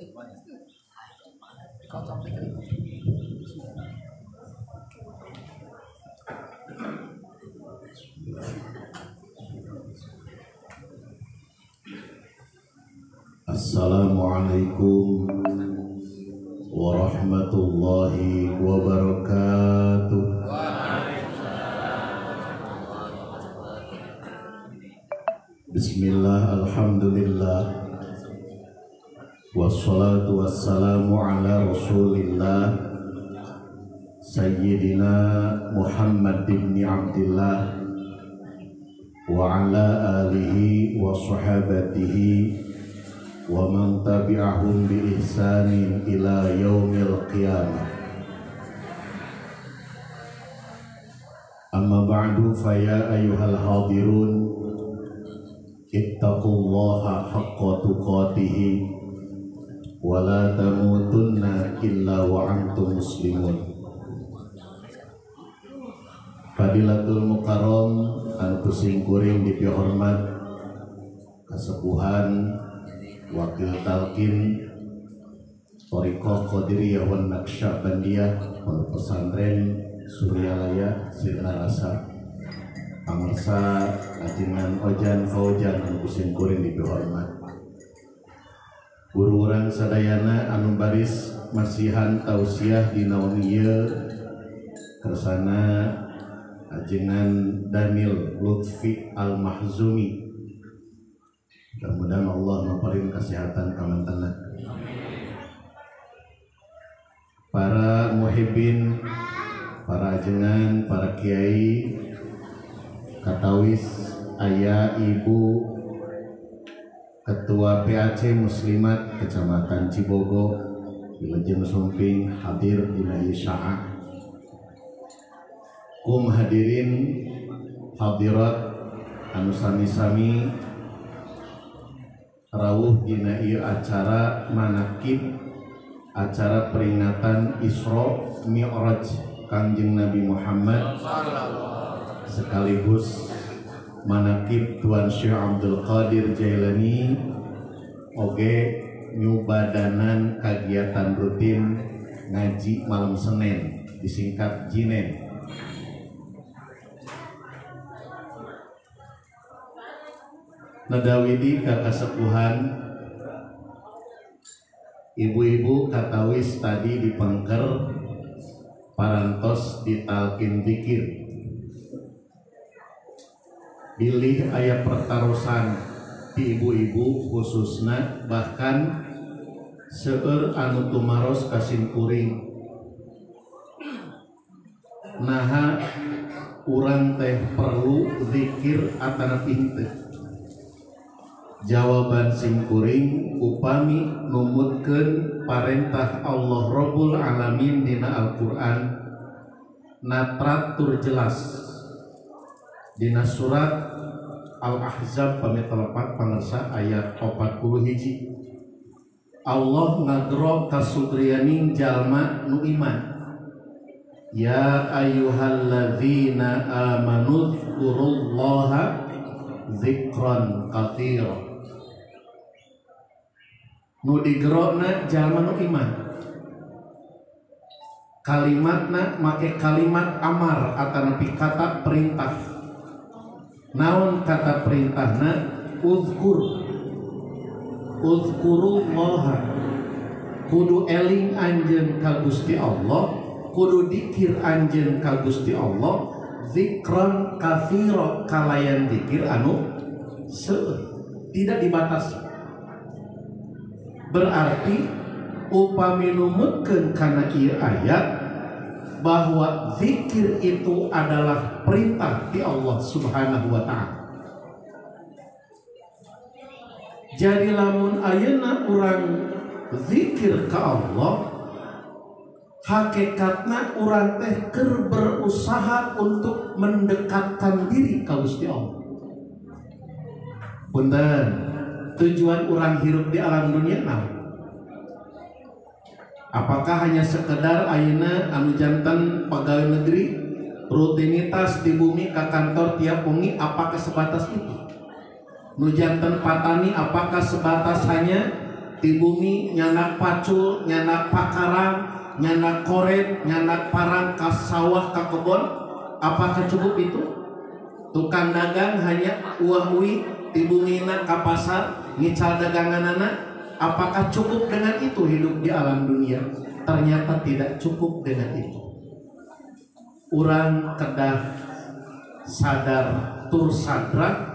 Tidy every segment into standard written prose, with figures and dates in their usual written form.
Assalamualaikum warahmatullahi wabarakatuh. Bismillah, alhamdulillah, wassalatu wassalamu ala rasulillah Sayyidina Muhammad ibn Abdillah wa ala alihi wa sahabatihi wa man tabi'ahum bi ihsanin ila yaumil qiyamah. Amma ba'du, fa ya ayyuhal hadirun ittaqullaha haqqa tuqatih wa la tamutunna illa wa antum muslimun. Fadilatul mukarram anu kusing kuring dipihormat kasepuhan Wakil Talqin Thariqah Qadiriyah wan Naqsyabandiyah Pondok Pesantren Suryalaya Sirna Rasa pamirsa ajengan Ojan Faujan anu kusing kuring dipihormat guru urang sadayana anu baris masihan tausiah di naon ieu kersana ajengan Daniel Lutfi Al-Mahzumi. Mudah-mudahan Allah memberi kesehatan kamantana. Para muhibbin, para ajengan, para kiai, katawis ayah ibu ketua PAC Muslimat Kecamatan Cibogo Wilujeng Sumping hadir dina ieu sya'a. Kum hadirin hadirat anu sami-sami rawuh dina ieu acara manakib, acara peringatan Isra Mi'raj Kangjeng Nabi Muhammad, sekaligus manakib Tuan Syekh Abdul Qadir Jailani oge nyubadanan kagiatan rutin ngaji malam Senin disingkat Jinen. Nadawidi kakasepuhan ibu-ibu katawis tadi dipengker parantos ditalkin zikir bilih aya pertarusan di ibu-ibu khususna bahkan seueur anu tumaros kasimkuring naha urang teh perlu zikir atanapi henteu. Jawaban simkuring upami numutkeun parentah Allah Rabbul Alamin dina Al-Qur'an natrat tur jelas dina surat Al-Ahzab pami 4 pangersa ayat 41. Allah ngagro kasudrianing jalma nu iman. Ya ayyuhalladzina amanu dzkurullaha dzikran katsiran. Nu digerona jalma nu iman. Kalimatna make kalimat amar atanapi kata perintah. Naon kata perintahna? Uzkurullaha. Kudu eling anjeun ka Gusti Allah, kudu dikir anjeun ka Gusti Allah, zikran katsira kalayan dikir anu seueur, tidak dibatasi. Berarti upami numutkeun kana ieu ayat bahwa zikir itu adalah perintah di Allah Subhanahu wa ta'ala. Jadi lamun ayeuna urang zikir ka Allah, hakikatna urang teh keur berusaha untuk mendekatkan diri ka Gusti Allah. Punten, tujuan orang hidup di alam dunia naon? Apakah hanya sekedar ayeuna anu janten pegawai negeri rutinitas di bumi ke kantor tiap wengi, apakah sebatas itu? Nu janten patani apakah sebatas hanya di bumi nyana pacul, nyana pakarang, nyana koret, nyana parang, ka sawah, ka kebon. Apakah cukup itu? Tukang dagang hanya uah-uih di bumina ka pasar ngical daganganana. Apakah cukup dengan itu hidup di alam dunia? Ternyata tidak cukup dengan itu. Urang kedah sadar tur sadrak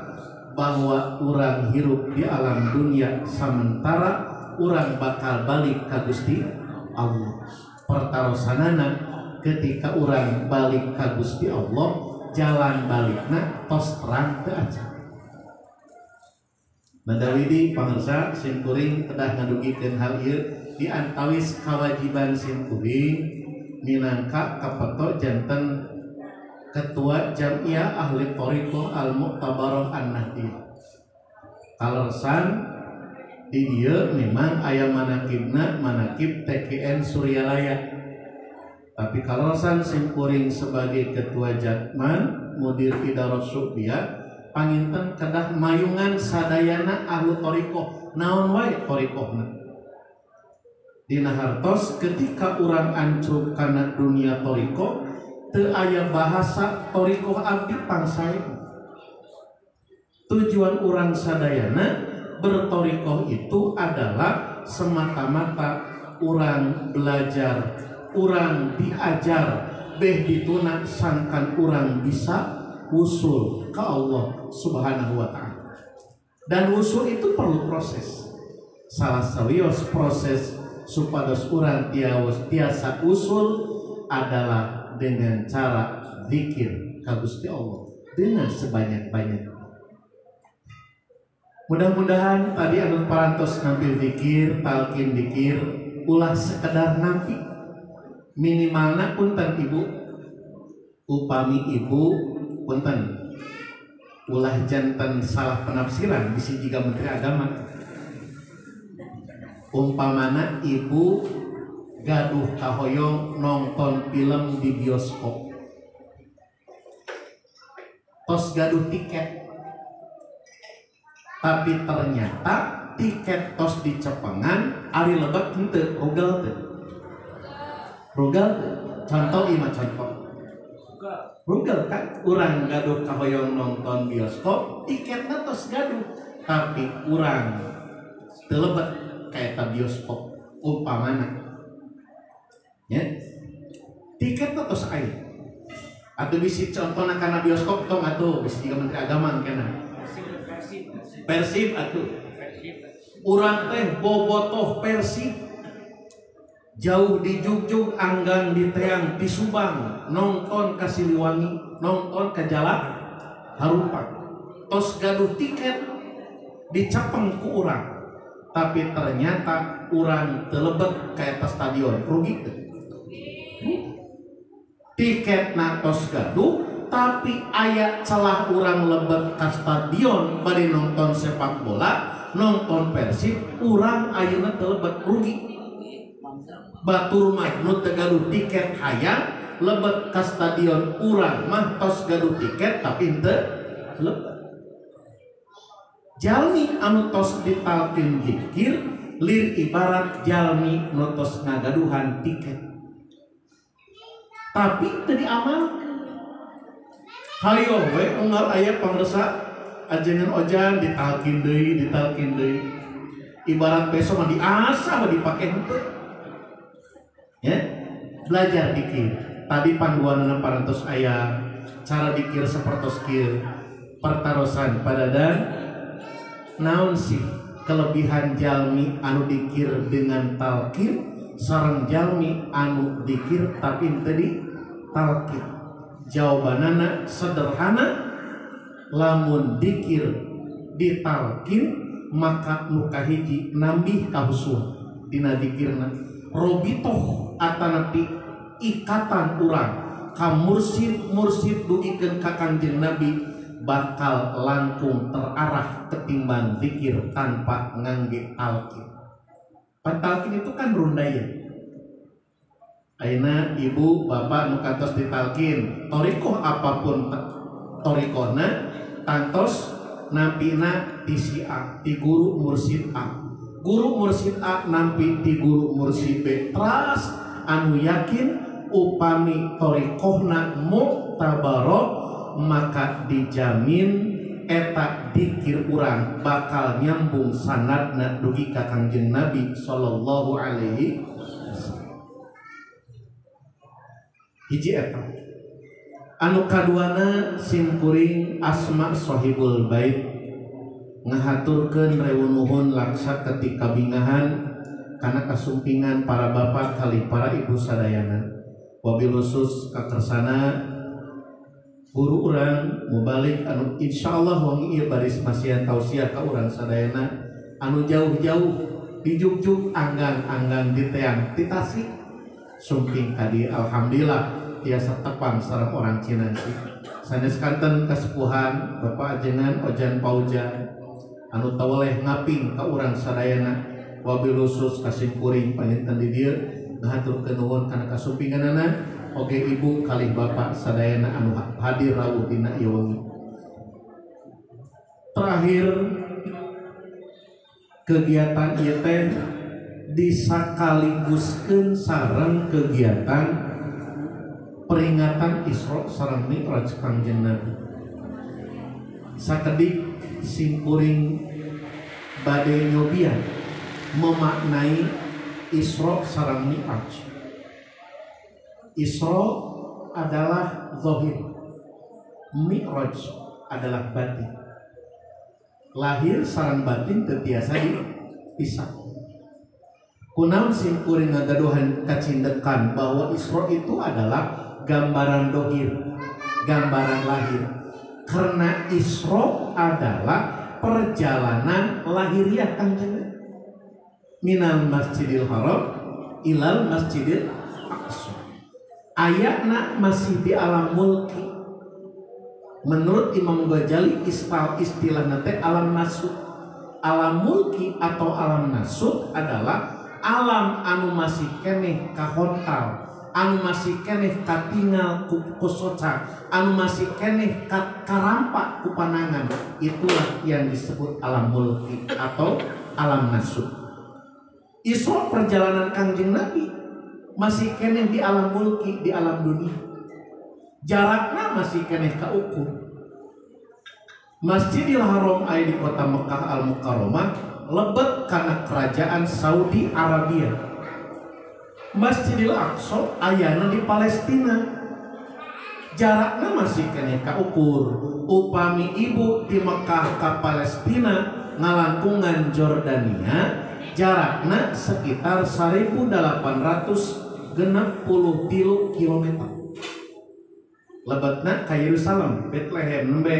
bahwa urang hirup di alam dunia sementara urang bakal balik ka Gusti Allah. Pertarosanana ketika urang balik ka Gusti Allah, jalan balikna tos terang teu acan. Mandawidi pangersa simkuring kedah ngadugikeun hal ieu di antawis kewajiban simkuring minangka kapeto janten Ketua Jamiah Ahli Thariqah Al-Mu'tabarah An-Nahdiyah. Kalersan di dieu memang aya manakibna manakib TKN Suryalaya. Tapi kalersan simkuring sebagai Ketua Jatman Mudir Idarah Syu'biyah panginten kedah mayungan sadayana ahlu thariqah. Naon wae thariqahna? Dina hartos ketika urang ancur kana dunia thariqah teu aya bahasa thariqah abdi pangsae. Tujuan urang sadayana berthariqah itu adalah semata-mata urang belajar, urang diajar, beh dituna sangkan urang bisa usul ke Allah Subhanahu wa ta'ala. Dan usul itu perlu proses. Salah sawios proses supados urang tiasa usul adalah dengan cara zikir ka Gusti Allah dengan sebanyak-banyak. Mudah-mudahan tadi anu parantos nampil zikir, talqin zikir, ulah sekedar nampi. Minimalna punten ibu, upami ibu punten ulah janten salah penafsiran bisi jiga Menteri Agama. Umpamana ibu gaduh kahoyong nonton film di bioskop, tos gaduh tiket, tapi ternyata tiket tos dicepengan ari lebet henteu rugal teu. Rugal teu. Contoh ima contoh. Rugal kan urang gaduh kahoyong nonton bioskop, tiketna tos gaduh, tapi urang teu lebet kaeta bioskop umpamana. Ya. Tiketna tos aya. Atuh bisi contona kana bioskop tong atuh bisi jiga Menteri Agama kana. Persib atuh. Urang teh bobotoh Persib. Jauh di Jugjug, anggan di Teang, di Subang, nonton ka Siliwangi, nonton ka Jalak Harumpang. Tos gaduh tiket dicepeng ku urang. Tapi ternyata urang teu lebet kaeta stadion, rugi teu? Tiketna tos gaduh, tapi aya celah urang lebet ka stadion bari nonton sepak bola, nonton Persib, urang ayeuna teu lebet, rugi. Batur mah nu teu gaduh tiket hayang lebet ka stadion, urang mah tos gaduh tiket tapi henteu lebet. Jalmi anu tos ditalkin zikir lir ibarat jalmi nu tos ngagaduhan tiket tapi teu diamalkeun. Hayo we unggal aya pangresa ajengan ojan ditalkin deui, ibarat besok mah diasah mah dipake henteu. Ya, belajar dikir. Tadi panduanana parantos aya cara dikir sapertos kieu. Pertarosan pada dan naon sih kelebihan jalmi anu dikir dengan talqin sareng jalmi anu dikir tapi teu ditalqin? Jawabanana sederhana, lamun dikir ditalqin maka nu kahiji nambih kahusuan dina dikirna, robitoh atanapi ikatan urang ka mursid dugikeun ka Kangjeng Nabi bakal langkung terarah ketimbang zikir tanpa ngangge talqin. Talqin itu kan rundaya. Ayeuna ibu bapak nu kantos ditalqin, thariqah apapun thariqahna tantos nampina ti si A, ti guru mursid A. guru mursid A nampi di guru mursid B teras anu yakin upami thariqahna mu'tabarah maka dijamin eta dikir urang bakal nyambung sanadna dugi ka Kangjeng Nabi sallallahu alaihi wasallam. Hiji eta. Anu kaduana simkuring Asma Sohibul Bait ngahaturkeun rewuh laksa ketika bingahan kana kasumpingan para bapak kali para ibu sadayana. Wabil khusus kakersana guru urang mubalik anu insyaallah wangi ieu baris masihan tausiah ka urang sadayana anu jauh-jauh di Jugjug anggang-anggang di Teang di Tasik sumping kadi alhamdulillah tiasa tepang sareng orang Cinanci sanes kanten kasepuhan Bapak Ajengan Ojan Paujan anu tawaleh ngaping ka urang sadayana wabil khusus kasimkuring panjenengan di dieu ngahaturkeun nuhun kana kasumpinganana oge ibu kali bapak sadayana anu hadir rawuh dina ieu wengi. Terakhir kegiatan ieu teh disakaliguskeun sareng kegiatan peringatan Isra sareng Mi'raj Kangjeng Nabi. Sakedik simkuring bade nyobian memaknai Isra sareng Mi'raj. Isra adalah zahir, Mi'raj adalah batin. Lahir sareng batin teu tiasa dipisah. Kunaon simkuring ngagaduhan kacindekan bahwa Isra itu adalah gambaran dohir, gambaran lahir. Karena Isra adalah perjalanan lahiriah Kangjeng Nabi. Minal Masjidil Haram ilal Masjidil Aqsa. Ayatna masih di alam mulki. Menurut Imam Ghazali istilah nate alam nasut. Alam mulki atau alam nasut adalah alam anu masih keneh kahontal, anu masih keneh katingal ku soca, anu masih keneh karampak ku panangan. Itulah yang disebut alam mulki atau alam nasut. Isra perjalanan Kangjeng Nabi masih keneh di alam mulki, di alam dunia. Jaraknya masih keneh kaukur. Masjidil Haram aya di kota Mekah Al-Mukarramah lebet karena kerajaan Saudi Arabia. Masjidil Aqsa ayana di Palestina. Jaraknya masih keneh kaukur. Upami ibu di Mekah ke Palestina ngalangkungan Jordania, jaraknya sekitar 1863 km. Lebetna ka Yerusalem, Bethlehem nembe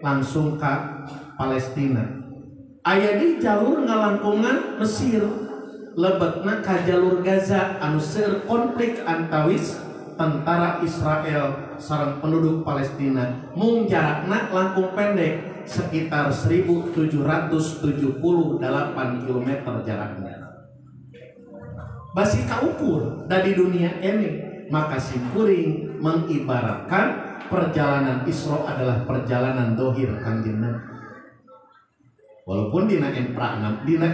langsung ka Palestina. Aya di jalur ngalangkungan Mesir. Lebetna ka jalur Gaza anu seueur konflik antawis tentara Israel sareng penduduk Palestina. Mung jarakna langkung pendek sekitar 1778 km jaraknya. Basi kaukur dari dunia ini, maka simkuring mengibaratkan perjalanan Isra adalah perjalanan dohir Kangjeng Nabi. Walaupun dina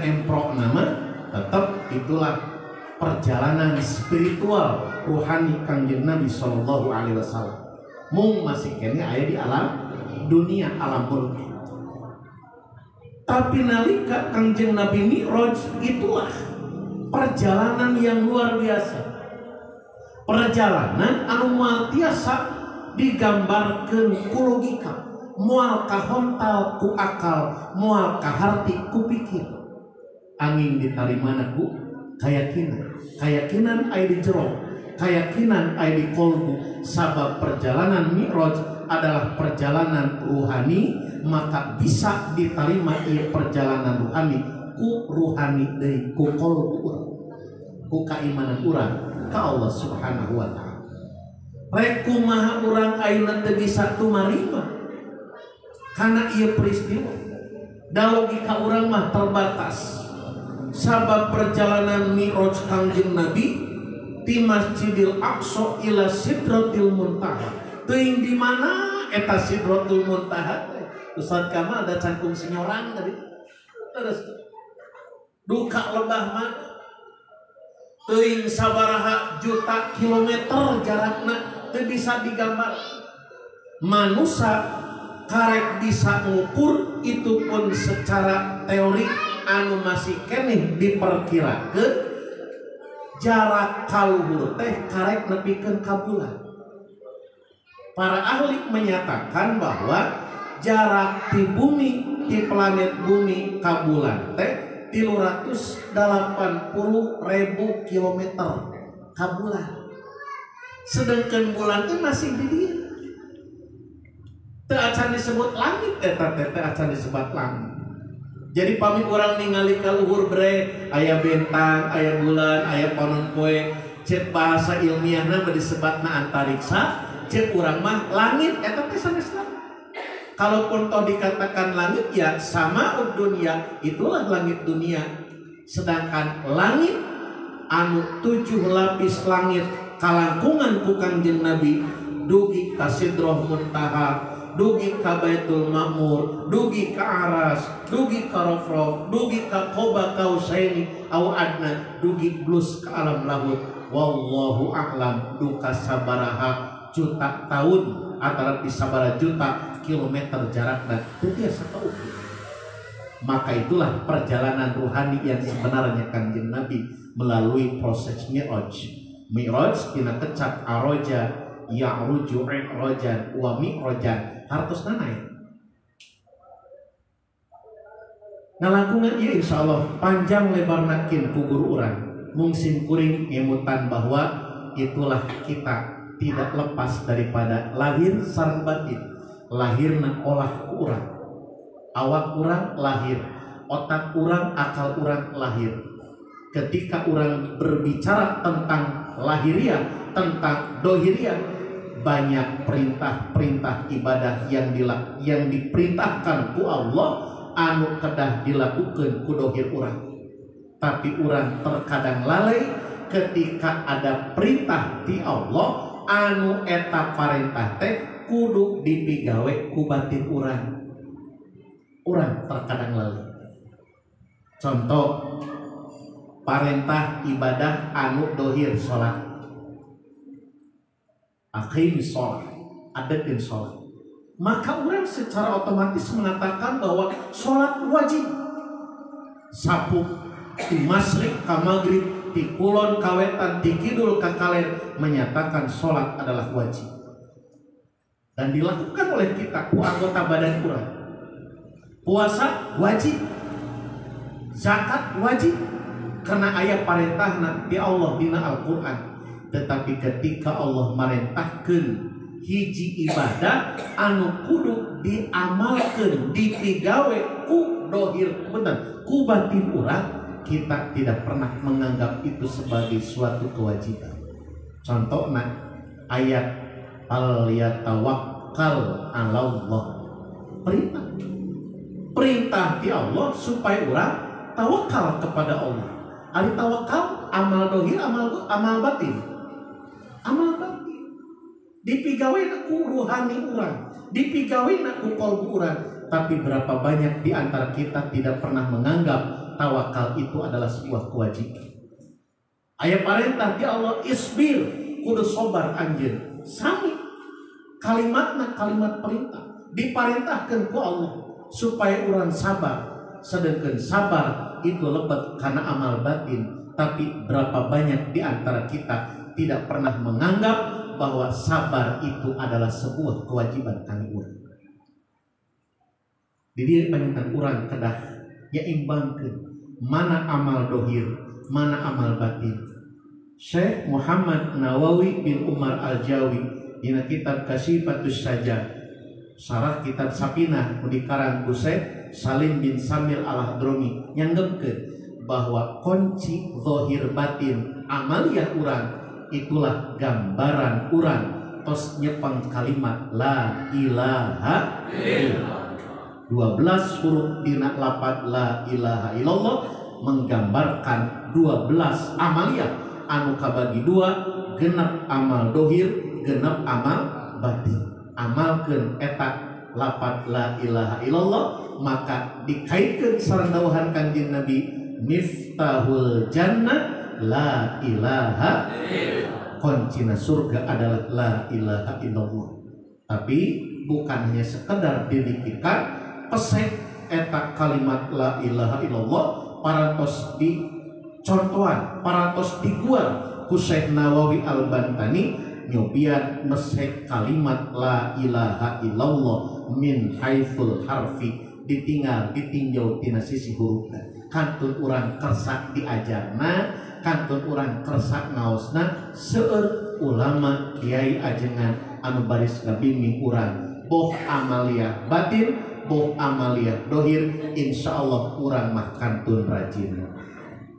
empro nama tetap itulah perjalanan spiritual rohani Kangjeng Nabi sallallahu alaihi wasallam. Mung masih kene aya di alam dunia, alam mulki. Tapi nalika Kangjeng Nabi Mi'raj itulah perjalanan yang luar biasa. Perjalanan anu moal tiasa digambarkeun ku logika, moal kahontal ku akal, moal kaharti ku pikir. Angin ditarimana ku keyakinan. Keyakinan aya di jero, keyakinan aya di kolbu. Sabab perjalanan Mi'raj adalah perjalanan ruhani, maka bisa diterima ieu perjalanan ruhani ku ruhani deui ku kolbu urang, ku keimanan urang ka Allah Subhanahu wa taala. Rek kumaha urang ayeuna teu bisa tumarima kana ieu peristiwa. Da logika urang mah terbatas. Sabab perjalanan Mi'raj Kangjeng Nabi di Masjidil Aqsa ila Sidratil Muntaha. Teuing di mana eta Sidratul Muntaha? Ustaz Kamal ada cangkum sinyorang tadi. Terus duka lebah mana teuing sabaraha juta kilometer jarakna teu bisa digambar. Manusia karek bisa ngukur itu pun secara teori anu masih keneh diperkirakeun jarak kaluhur teh karek nepikeun ka bulan. Para ahli menyatakan bahwa jarak di bumi, di planet bumi ka bulan teh 380.000 kilometer ka bulan. Sedangkan bulan teh masih di dieu. Teu acan disebut langit eta teh teu acan disebut langit. Jadi pami urang ningali ka luhur bre aya bentang, aya bulan, aya panon poe, cek bahasa ilmiahna disebutna antariksa, cek urang mah langit eta teh sanes langit. Kalaupun toh dikatakan langit ya sama dunia, itulah langit dunia. Sedangkan langit anu 7 lapis langit kalangkungan ku Kangjeng Nabi dugi ka Sidrah Muntaha, dugi ka Baitul Ma'mur, dugi ka Aras, dugi ka Rafraf, dugi ka Qoba Kausaini au adna, dugi blus ka alam lahut. Wallahu a'lam duka sabaraha juta tahun antara di sabaraha juta kilometer jarakna teu tiasa kaukur. Maka itulah perjalanan rohani yang sebenarnya Kanjeng Nabi melalui proses Mi'raj. Mi'raj tina kecap aroja ya'ruju i'rajan wa mi'rajan hartosna naik. Ngalangkungan ieu insyaallah panjang lebar nakin kugur urang mung simkuring ngemutan bahwa itulah kita tidak lepas daripada lahir sareng batin. Lahirna olah ku urang, awak urang lahir, otak urang, akal urang lahir. Ketika urang berbicara tentang lahiriah, tentang dohiriah, banyak perintah-perintah ibadah yang diperintahkan ku Allah anu kedah dilakukan ku dohir urang. Tapi urang terkadang lalai ketika ada perintah di Allah anu eta parentah teh kudu dipigawe ku batin urang. Urang terkadang lalai. Contoh parentah ibadah anu dohir sholat, aqim sholat, adatin sholat, maka urang secara otomatis mengatakan bahwa sholat wajib. Sapu di masrik ka maghrib, di kulon ka wetan, di kidul ka kaler menyatakan sholat adalah wajib dan dilakukan oleh kita ku anggota badan urang. Puasa wajib, zakat wajib karena ayat parentahna di Allah dina Al-Qur'an. Tetapi ketika Allah merintahkan hiji ibadah anu kudu diamalkeun dipigawe ku dohir bener ku batin urang, kita tidak pernah menganggap itu sebagai suatu kewajiban. Contohnya ayat al yatawakkal 'alallah, perintah di Allah supaya urang tawakal kepada Allah. Ari tawakal amal dohir, amal batin. Amal batin dipigaweuna ku ruhani urang, dipigaweuna ku qalbu urang. Tapi berapa banyak di antara kita tidak pernah menganggap tawakal itu adalah sebuah kewajiban. Ayat perintah di Allah isbir, kudu sobar anjeun. Sami kalimatna kalimat perintah diperintahkan ku Allah supaya orang sabar. Sedangkan sabar itu lebat karena amal batin. Tapi berapa banyak di antara kita tidak pernah menganggap bahwa sabar itu adalah sebuah kewajiban kami urang. Jadi panjang urang kedah nyaimbangkeun mana amal dohir, mana amal batin. Syekh Muhammad Nawawi bin Umar Al-Jawi dina kitab Kasyifatus Sajjad sarah kitab Sapinah dikarang ku Syekh Salim bin Samil Al-Hadrami nyanggepkeun bahwa kunci zahir batin amaliyah urang itulah gambaran urang tos nyepeng kalimat la ilaha illallah. 12 huruf dina lafaz la ilaha illallah menggambarkan 12 amaliyah anu kabagi 2, genep amal dohir, genep amal batin. Amalkeun eta lafaz la ilaha illallah, maka dikaitkeun sareng dawuhan Kanjeng Nabi miftahul jannah la ilaha, kuncina surga adalah la ilaha illallah. Tapi bukan hanya sekedar didikirkan pesek eta kalimat la ilaha illallah parantos di contohan, parantos diguar ku Syekh Nawawi Al-Bantani nyobian mesek kalimat la ilaha illallah min haitsul harfi ditinggal ditinjau tina sisi hurufna. Kantun urang kersak diajarna, kantun urang kersak ngaosna seueur ulama kiai ajengan anu baris ngabimbing urang boh amalia batin boh amalia dohir, insyaallah urang mah kantun rajin.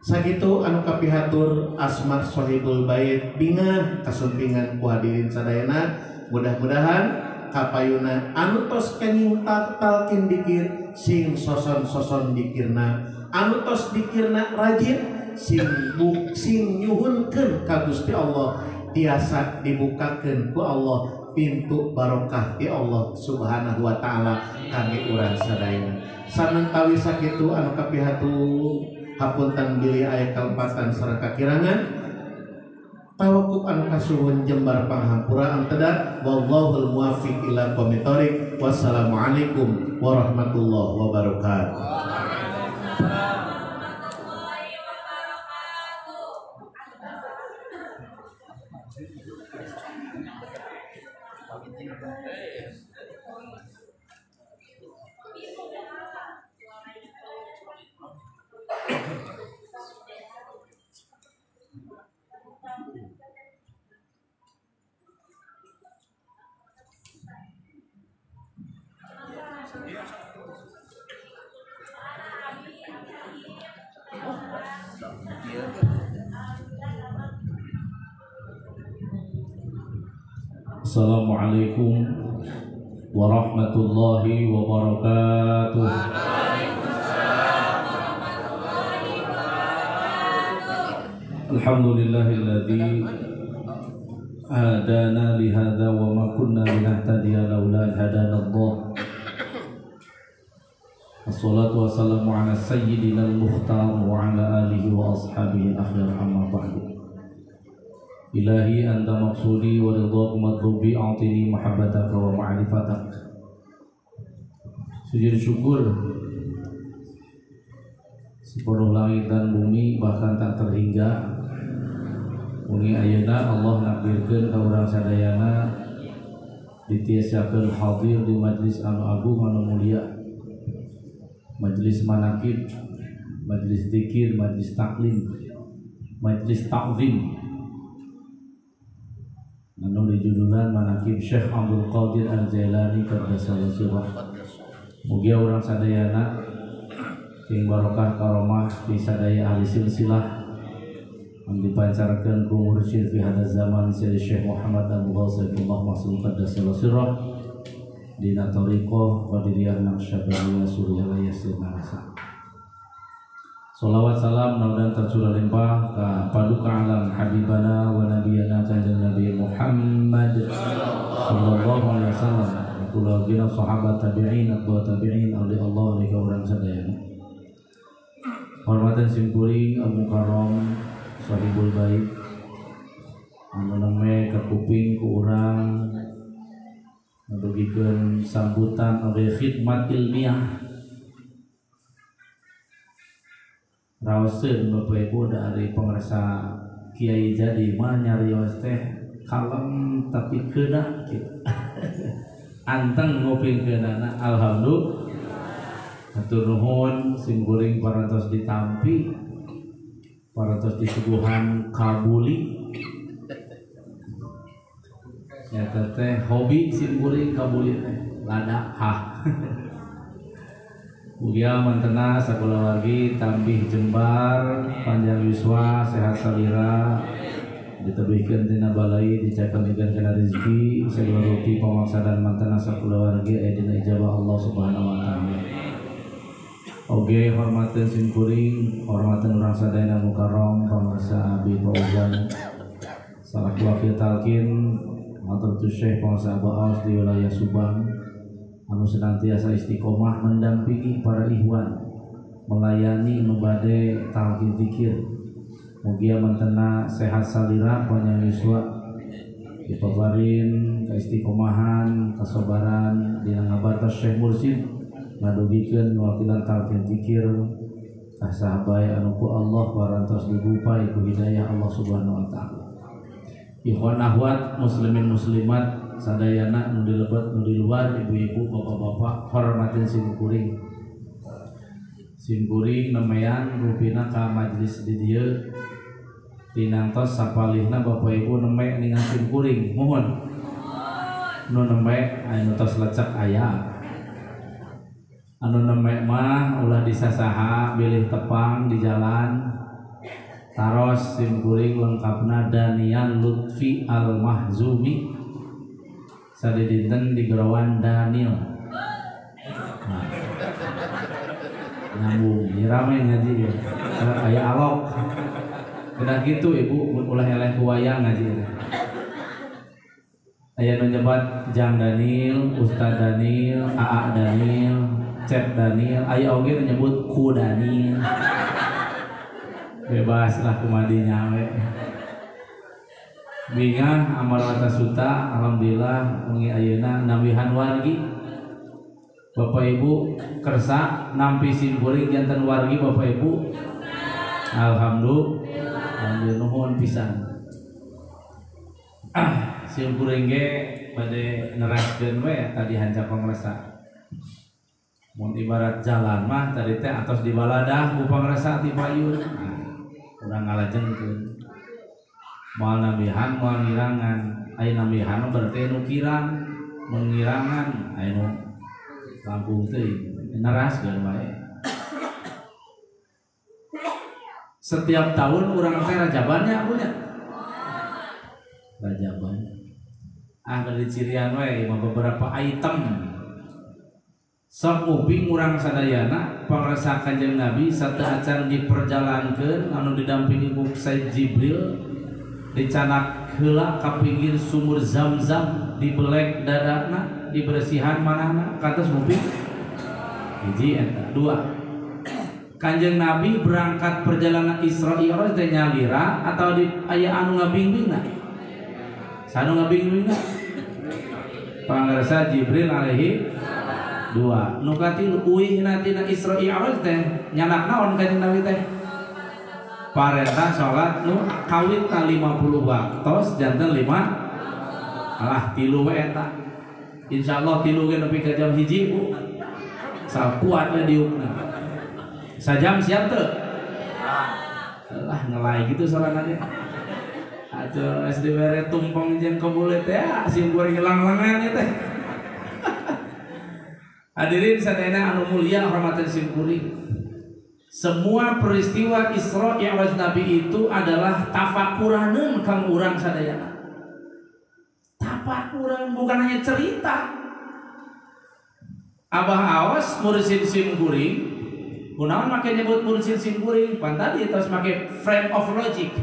Sakitu anu kapihatur Asmar Sohibul Bait bingah kasumpingan ku hadirin sadayana, mudah-mudahan kapayuna anu tos kenging talkin dikir sing soson-soson dikirna, anu tos dikirna rajin sing nyuhunkeun ka Gusti Allah tiasa dibukakeun ku Allah pintu barokah di Allah Subhanahu wa taala kami urang sadayana. Samangkawi sakitu anu kapihatur hapunten bilih aya kalepatan sareng kakirangan tawakuf anu kasuhun jembar panghampura anteda wallahul muwaffiq ila aqwamit thoriq. Wassalamualaikum warahmatullahi wabarakatuh. Assalamualaikum warahmatullahi wabarakatuh. Alhamdulillahilladzi hadana lihada wa ma kunna linahtadiya laula an hadanallah. Wassalatu wassalamu ala sayyidina al-mukhtar wa ala alihi wa ashabihi al-akhyar, amma ba'du. Ilahi anta maqsudi wa ridhaku matlubi, a'tini mahabbataka wa ma'rifatak. Sujud syukur sepenuh langit dan bumi bahkan tak terhingga mungi ayeuna Allah nakdirkeun ka urang sadayana ditiasakeun hadir di majlis anu agung anu mulia, majlis manaqib, majlis zikir, majlis taklim, majlis ta'zim anu dijudulan manaqib Syekh Abdul Qadir Al-Jailani qaddasallahu sirrah. Mugi urang sadayana sing barokah karomah di sadaya ahli silsilah anu dipancarkeun ku mursyid fi hadaz zaman Sayyid Syekh Muhammad Abu Ghausifullah Mas'ud qaddasallahu sirrah dina thariqah Qadiriyah Naqsyabandiyah Suriyah Sirna Rasa. Salawat salam naudan tercurah limpah ka paduka alam habibana wa nabiyana kanjeng Nabi Muhammad sallallahu alaihi wasallam, kula gina sahabat tabi'in atba tabi'in alli Allah ni ka urang sadayana. Hormatan simkuring Al Mukarram Sahibul Bait anu neme ka kuping ku urang ngadugikeun sambutan abdi khidmat ilmiah raoseun Bapak Ibu dari pengrasa Kiai jadi mah nyarios teh kalem tapi keuna kitu. Anteng ngopingkeunana alhamdulillah. Hatur nuhun simkuring parantos ditampi, parantos disuguhan kabuli. Nyata teh hobi simkuring kabuli teh lada hah. Mugia mantena sakulah lagi tambih jembar panjang yuswa sehat salira ditebihkeun tina balai dicakeunkeun kana rezeki saluruh rupi pamaksaan mantena sakulah lagi aya dina ijabah Allah Subhanahu wa taala. Oge hormateun simkuring hormateun urang sadayana mukarram pamarsa Abi Fauzan salaku wakil talqin matur Syekh Pangsa Baos di wilayah Subang anu senantiasa istiqomah mendampingi para ikhwan melayani nu bade talqin zikir. Mugia mantena sehat salira panjang yuswa dipabarin kaistiqomahan kasabaran dina ngabartos Syekh Mursyid ngadugikeun wakilan talqin zikir ka sahabat anu ku Allah parantos dibupai ku hidayah Allah Subhanahu wa taala. Ikhwan akhwat muslimin muslimat sadayana nu dilebet nu di luar, ibu-ibu bapak-bapak hormatin simkuring. Simkuring nemean rupina ka majelis di dieu tinangtos sapalihna bapak ibu neme ningan simkuring mohon nu neme anu tos lecek aya anu neme mah ulah disasaha bilih tepang di jalan taros simkuring lengkapna Danian Lutfi Al-Mahzumi sadidinten di Gerawan Daniel. Nah, nyambung rame ngaji ya. Aya alok kena gitu ibu ulah eleh kuwayang ngaji. Aya nu nyebat Jang Daniel, Ustad Daniel, AA Daniel, Cep Daniel, aya oge nu nyebut Ku Daniel. Bebas lah kumadinya we. Bingah amal wata suta alhamdulillah mengi ayeuna nambihan wargi. Bapak Ibu kersa nampi simkuring janten wargi Bapak Ibu. Alhamdulillah nuhun pisan. Simkuring ge bade neraskeun we tadi hanca pangresa. Mun ibarat jalan mah tadi teh atos di baladah ku pangresa ti payun. Urang ngalajengkeun. Moal nambihan moal ngirangan. Aya nambihan berarti nu kirang, mun ngirangan aya nu lampung teuing. Neraskeun wae. Setiap tahun urang teh rajabannya punya. Rajaban. Dari cirian we beberapa item. Sok nguping urang sadayana pangresa Kanjeng Nabi sateuacan diperjalankeun anu didampingi ku Sayyid Jibril dicanak heula ka pinggir sumur Zam-Zam dibelek dadana dibersihan manahna katos nguping hiji eta dua Kanjeng Nabi berangkat perjalanan Isra Mi'raj teh nyalira atau di aya anu ngabingbingna sanu ngabingbingna pangresa Jibril alaihi dua nukati uih nanti na Isra Mi'raj teh nyanak naon Kanjeng Nabi teh parentah salat nu kawit ka 50 waktos janten 5 alah 3 we eta insyaallah 3 ge nepi ka jam 1 Bu sakuat we diukna sajam siap teu lah ngelai gitu salana ge atuh SD bere tumpong jeung kebulet teh sim goreng hilang-hilangan teh. Hadirin sadayana anu mulia hormatan simkuring. Semua peristiwa Isra Mi'raj Nabi itu adalah tafakuraneun kang urang sadayana. Tafakuran bukan hanya cerita. Abah awas mursid simkuring. Kunaon make nyebut mursid simkuring? Pan tadi terus make frame of logic.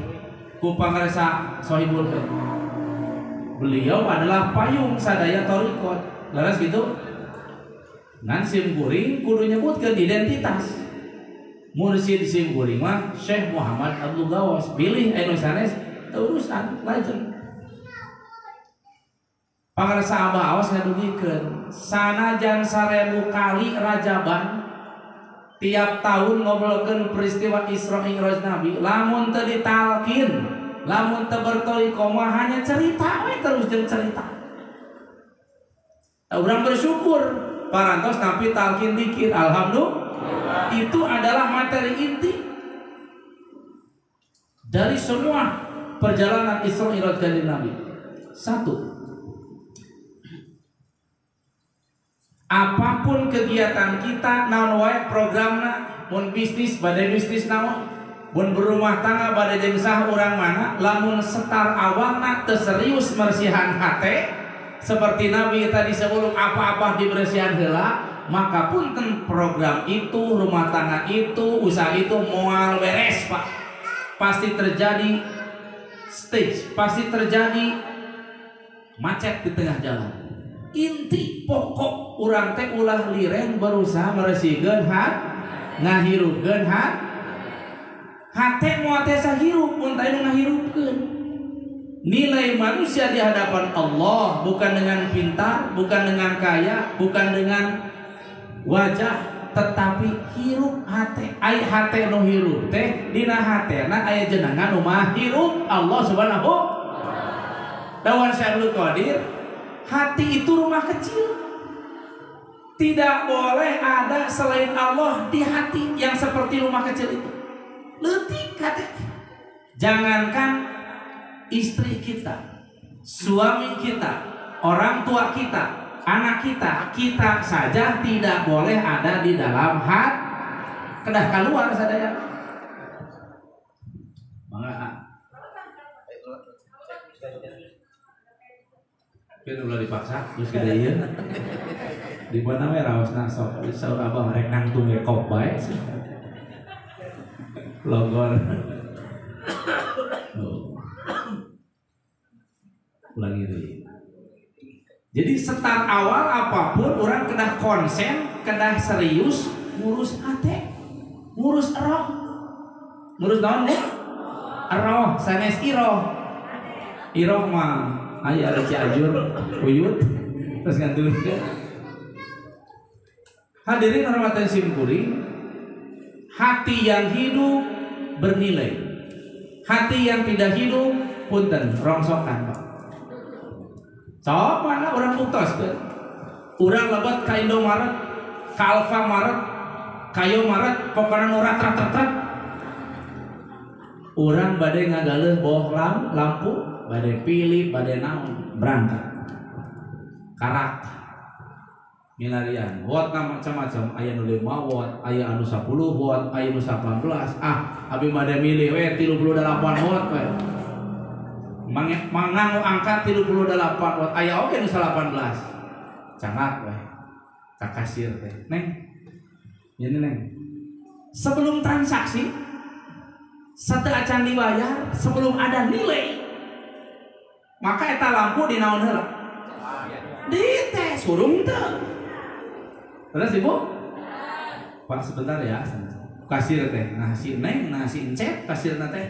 Ku pangresa Sohibul. Beliau adalah payung sadaya thariqat. Laras gitu? Ngan simkuring kudu nyebutkeun identitas. Mursid simkuring mah Syekh Muhammad Abdul Gawas. Bilih anu sanes urusan lajeng. Pangresa Abah awas ngadugikeun sanajan 1000 kali rajaban tiap tahun ngobrolkeun peristiwa Isra Mi'raj Nabi lamun teu ditalkin lamun teu berthariqah hanya cerita we terus jeung cerita. Urang bersyukur parantos tapi talqin dikir alhamdulillah itu adalah materi inti dari semua perjalanan Isra Mi'raj Kanjeng Nabi. Satu, apapun kegiatan kita naon wae programna mun bisnis bade bisnis naon mun berumah tangga bade jeung saha urang mana lamun setar awalna teu serius mersihan hate seperti Nabi tadi sebelum apa-apa dibersihan heula maka punten program itu rumah tangga itu usaha itu moal beres Pak pasti terjadi stage pasti terjadi macet di tengah jalan. Inti pokok urang teh ulah lireng berusaha meresikeun ngahirupkeun hate moal teh sahirup mun teu ngahirupkeun. Nilai manusia di hadapan Allah bukan dengan pintar, bukan dengan kaya, bukan dengan wajah, tetapi hirup hate. Ai hate nu hirup teh dina hatena aya jenengan nu mah hirup Allah Subhanahu. Dawan Syekh Abdul Qadir, hati itu rumah kecil. Tidak boleh ada selain Allah di hati yang seperti rumah kecil itu. Leutik hati. Jangankan istri kita, suami kita, orang tua kita, anak kita, kita saja tidak boleh ada di dalam hati. Kedah keluar sadaya. Mangga. Kan ulah dipaksa terus kita ieu. Di mana we raosna sok saur abah rek nangtung we kop bae. Logor. Ulangi deui. Jadi start awal apapun orang kedah konsen, kedah serius ngurus hate, ngurus roh. Ngurus naon nih? Roh, sanes iroh. Iroh mah aya ada Cianjur, Uyut, terus ngantulikeun. Hadirin hormatan simkuring, hati yang hidup bernilai. Hati yang tidak hidup punten rongsokan, Pak. Sok mana orang buktos kan? Urang lebat ka Indomaret, ka Alfamaret, ka Yomaret, pokokna nu rat-rat-rat. Urang bade ngagaleuh boh lampu, bade pilih, bade naon, berangkat. Karak milarian, watt macam-macam, aya nu 5 watt, aya anu 10 watt, aya nu 18. Abi bade milih we 38 watt we. Mangang angkat 38 watt, aya oge nu 18. Cangak we. Ka kasir teh. Neng. Ini Neng. Sebelum transaksi satu acan dibayar, sebelum ada nilai, maka eta lampu dinaon heula? Di tes surung teu. Terus Ibu? Pak sebentar ya. Kasir teh, nah si Neng, nah si Encep kasirna teh.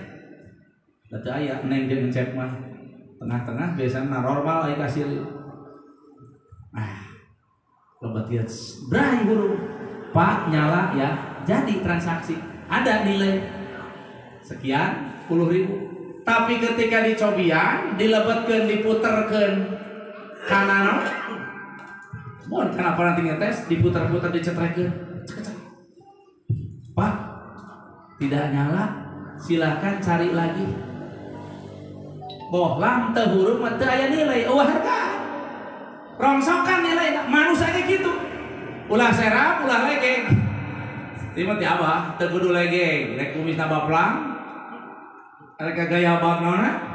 Teu aya Neng jeung Encep mah. Tengah-tengah biasana normal aya kasir. Lebat ya. Brai huruf. Pak nyala ya. Jadi transaksi. Ada nilai sekian 10.000. Tapi ketika dicobian, dilebetkeun, diputerkeun kana mohon kenapa nanti ngetes diputar-putar dicetrekeun. Pak tidak nyala, silakan cari lagi. Bohlam teu huruf mah teu aya nilai, eueuh harga. Rongsokan nilai manusia ge kitu. Ulah serap, ulah legeng. Timot ti Abah teu kudu legeng, rek kumisna baplang. Rek gaya bagnona.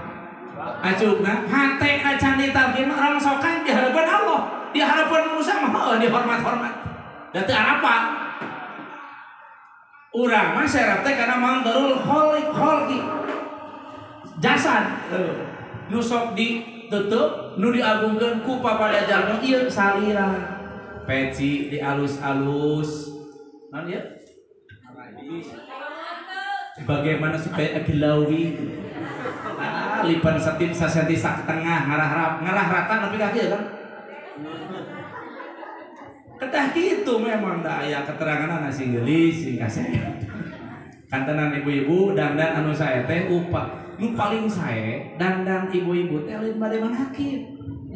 Acukna hate acan ditarkin rongsokan di hadapan Allah. Di hadapan manusia mah dihormat-hormat. Da teu apa? Urang mah serap teh kana mangdarul kholqi. Jasad nu sok diteuteuk, nu diagungkeun ku papadajarna ieu salira. Peci dialus-alus. Naon ieu? Bagaimana supaya agilawi? Lipan satin sasenti sak tengah ngarah rata nepi ka kieu kan? Kedah gitu memang da aya keterangan nasi geulis sing kasih. Kantenan ibu-ibu dandan anu sae teh upah. Nu paling sae dandan ibu-ibu teh lain bade manakib.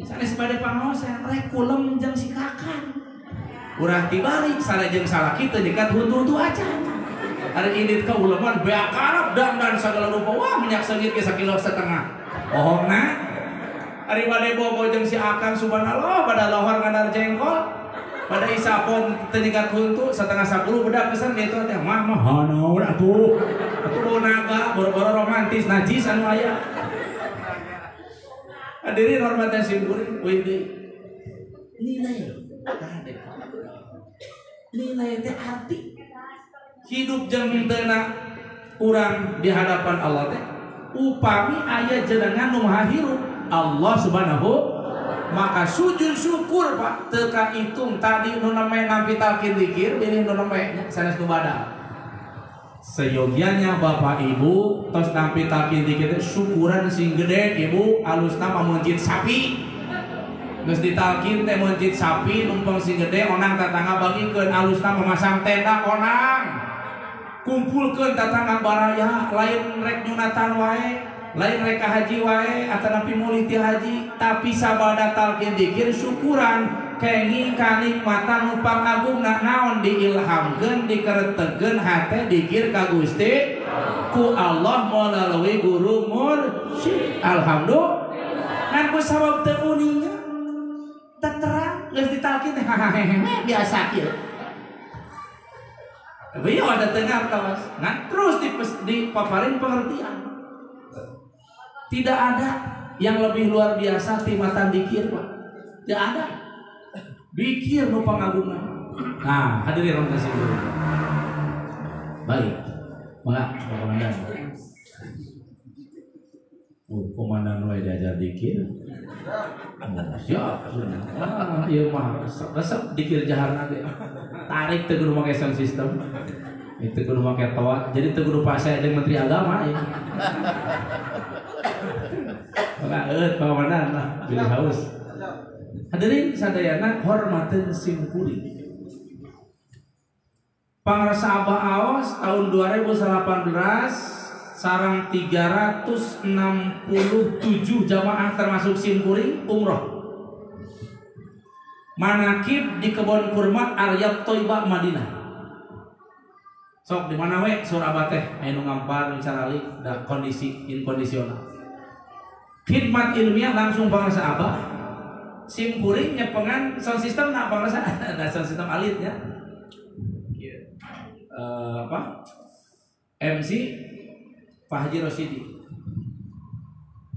Sanes bade pangosen rek kulem jeung si kakan. Urang tibalik sare jeung salaki teh nyekat huntu-huntu acan. Ari indit ka uleman beak karep dandan sagala rupa wah minyak seungit ge 1,5 kilo. Ohongna ari bade bobo jeung si akang subhanallah pada lohor ngandar jengkol. Pada isapon tenyikat huntu 9:30 bedak kesan gitu teh mah hanaur atuh naga boro-boro romantis najis anu aya. Hadirin hormatan simkuring we nilai teh arti hidup jeung teuna urang di hadapan Allah teh upami aya jenengan nu maha hirup Allah Subhanahu. Maka sujud syukur Pak teka hitung tadi nu neme nampi talkin dikir ini nu neme sanes nu badal. Seyogianya Bapak Ibu tos nampi talkin dikir syukuran sing gede Ibu alusna memuncit sapi. Geus ditalkin teh muncit sapi numpang sing gede onang tatangga bagikeun alusna memasang tenda onang. Kumpulkeun tatangga baraya lain rek nyunatan wae. Lain reka haji wae atau napi muliti haji tapi sabada talkin dikir syukuran kenging kanikmatan numpang agungna naon diilhamkeun dikeretegeun hate dikir ka Gusti ku Allah melalui guru mursyid. Alhamdulillah ngan ku sabab teu uninga teu terang geus ditalkin hahaha biasa kieu. Beliau ada tengah kawas ngan terus dipaparin pengertian. Tidak ada yang lebih luar biasa timatan dikir Pak. Tidak ada. Dikir nu pangagungan. Nah, hadirin orang kasih dulu. Baik. Maka Pak Komandan. Komandan mulai diajar dikir. Siap. Iya mah. Resep dikir jaharna ge. Tarik teu kudu make sound system. Itu kudu make toa. Jadi teu kudu pase jeung menteri agama ya. Maka Pak Komandan lah pilih haus. Hadirin sadayana hormateun simkuring. Pangrasa Abah Aos tahun 2018 sareng 367 jamaah termasuk simkuring umroh. Manakib di kebun kurma Aryab Thoibah Madinah. Sok di mana we surabaya teh anu ngampar nu carali da kondisi inkondisional. Khidmat ilmiah langsung pangrasa Abah. Simkuring nyepengan sound system nak pangrasa ada sound system alitnya. MC Pak Haji Rosidi.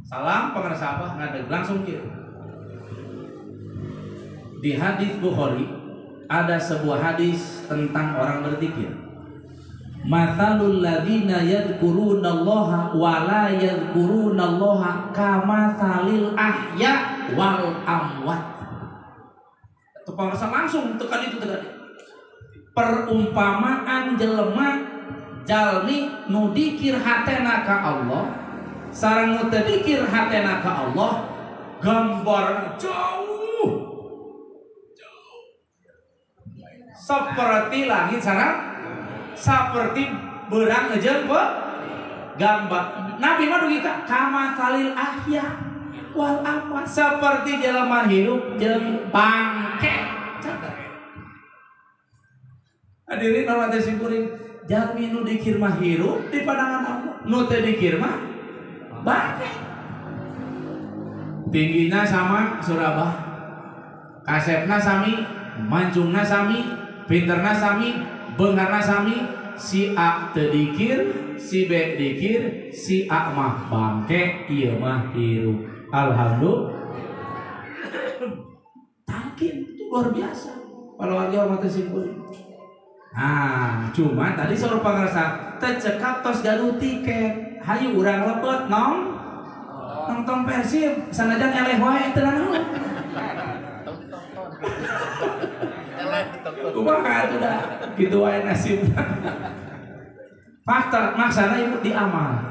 Salam pangrasa Abah ngadeg langsung kieu. Di hadis Bukhari ada sebuah hadis tentang orang berzikir. Mathalul ladzina yadhkurunallaha wa la yadhkurunallaha kamathalil ahya wal amwat. Itu pangrasa langsung tekan itu tekan. Perumpamaan jelema jalmi nu dikir hatena ka Allah sareng nu teu dikir hatena ka Allah gambar jauh. Seperti langit sareng seperti berang ngejeun gambar. Nabi mah dugi kama salil ahya wal amwat seperti jelema hidup jeung bangke. Hadirin hormat simkuring jalmi nu dikir mah hirup di pandangan Allah nu teu dikir mah bangke. Tingginya sama surabah, kasepna sami, mancungna sami, pinterna sami, beungarna sami, si A teu dikir, si B dikir, si A mah bangke, ieu mah hirup. Alhamdulillah. Talkin itu luar biasa. Kalau lagi hormat simkuring. Nah, cuma tadi suruh pangrasa tecekap tos gaduh tiket. Hayu urang lepet nonton Persib sanajan eleh wae teu naon. Kumaha atuh dah kitu wae nasib. Fakta maksana ieu diamal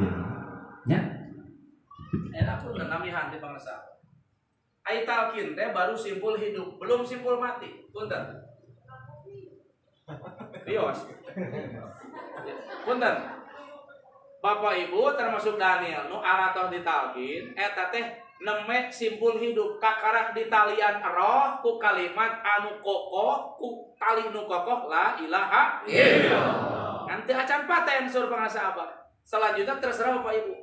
nya. Enak pun namihan di pangrasa. Ai talkin teh baru simpul hidup, belum simpul mati. Punten. Rios. Punten. Bapak Ibu termasuk Daniel nu aratos ditalkin eta teh neme simpul hidup kakarak di talian roh ku kalimat anu kokoh ku tali nu kokoh la ilaha illallah. Nanti acan paten sur pangrasa Abah. Selanjutnya terserah Bapak Ibu.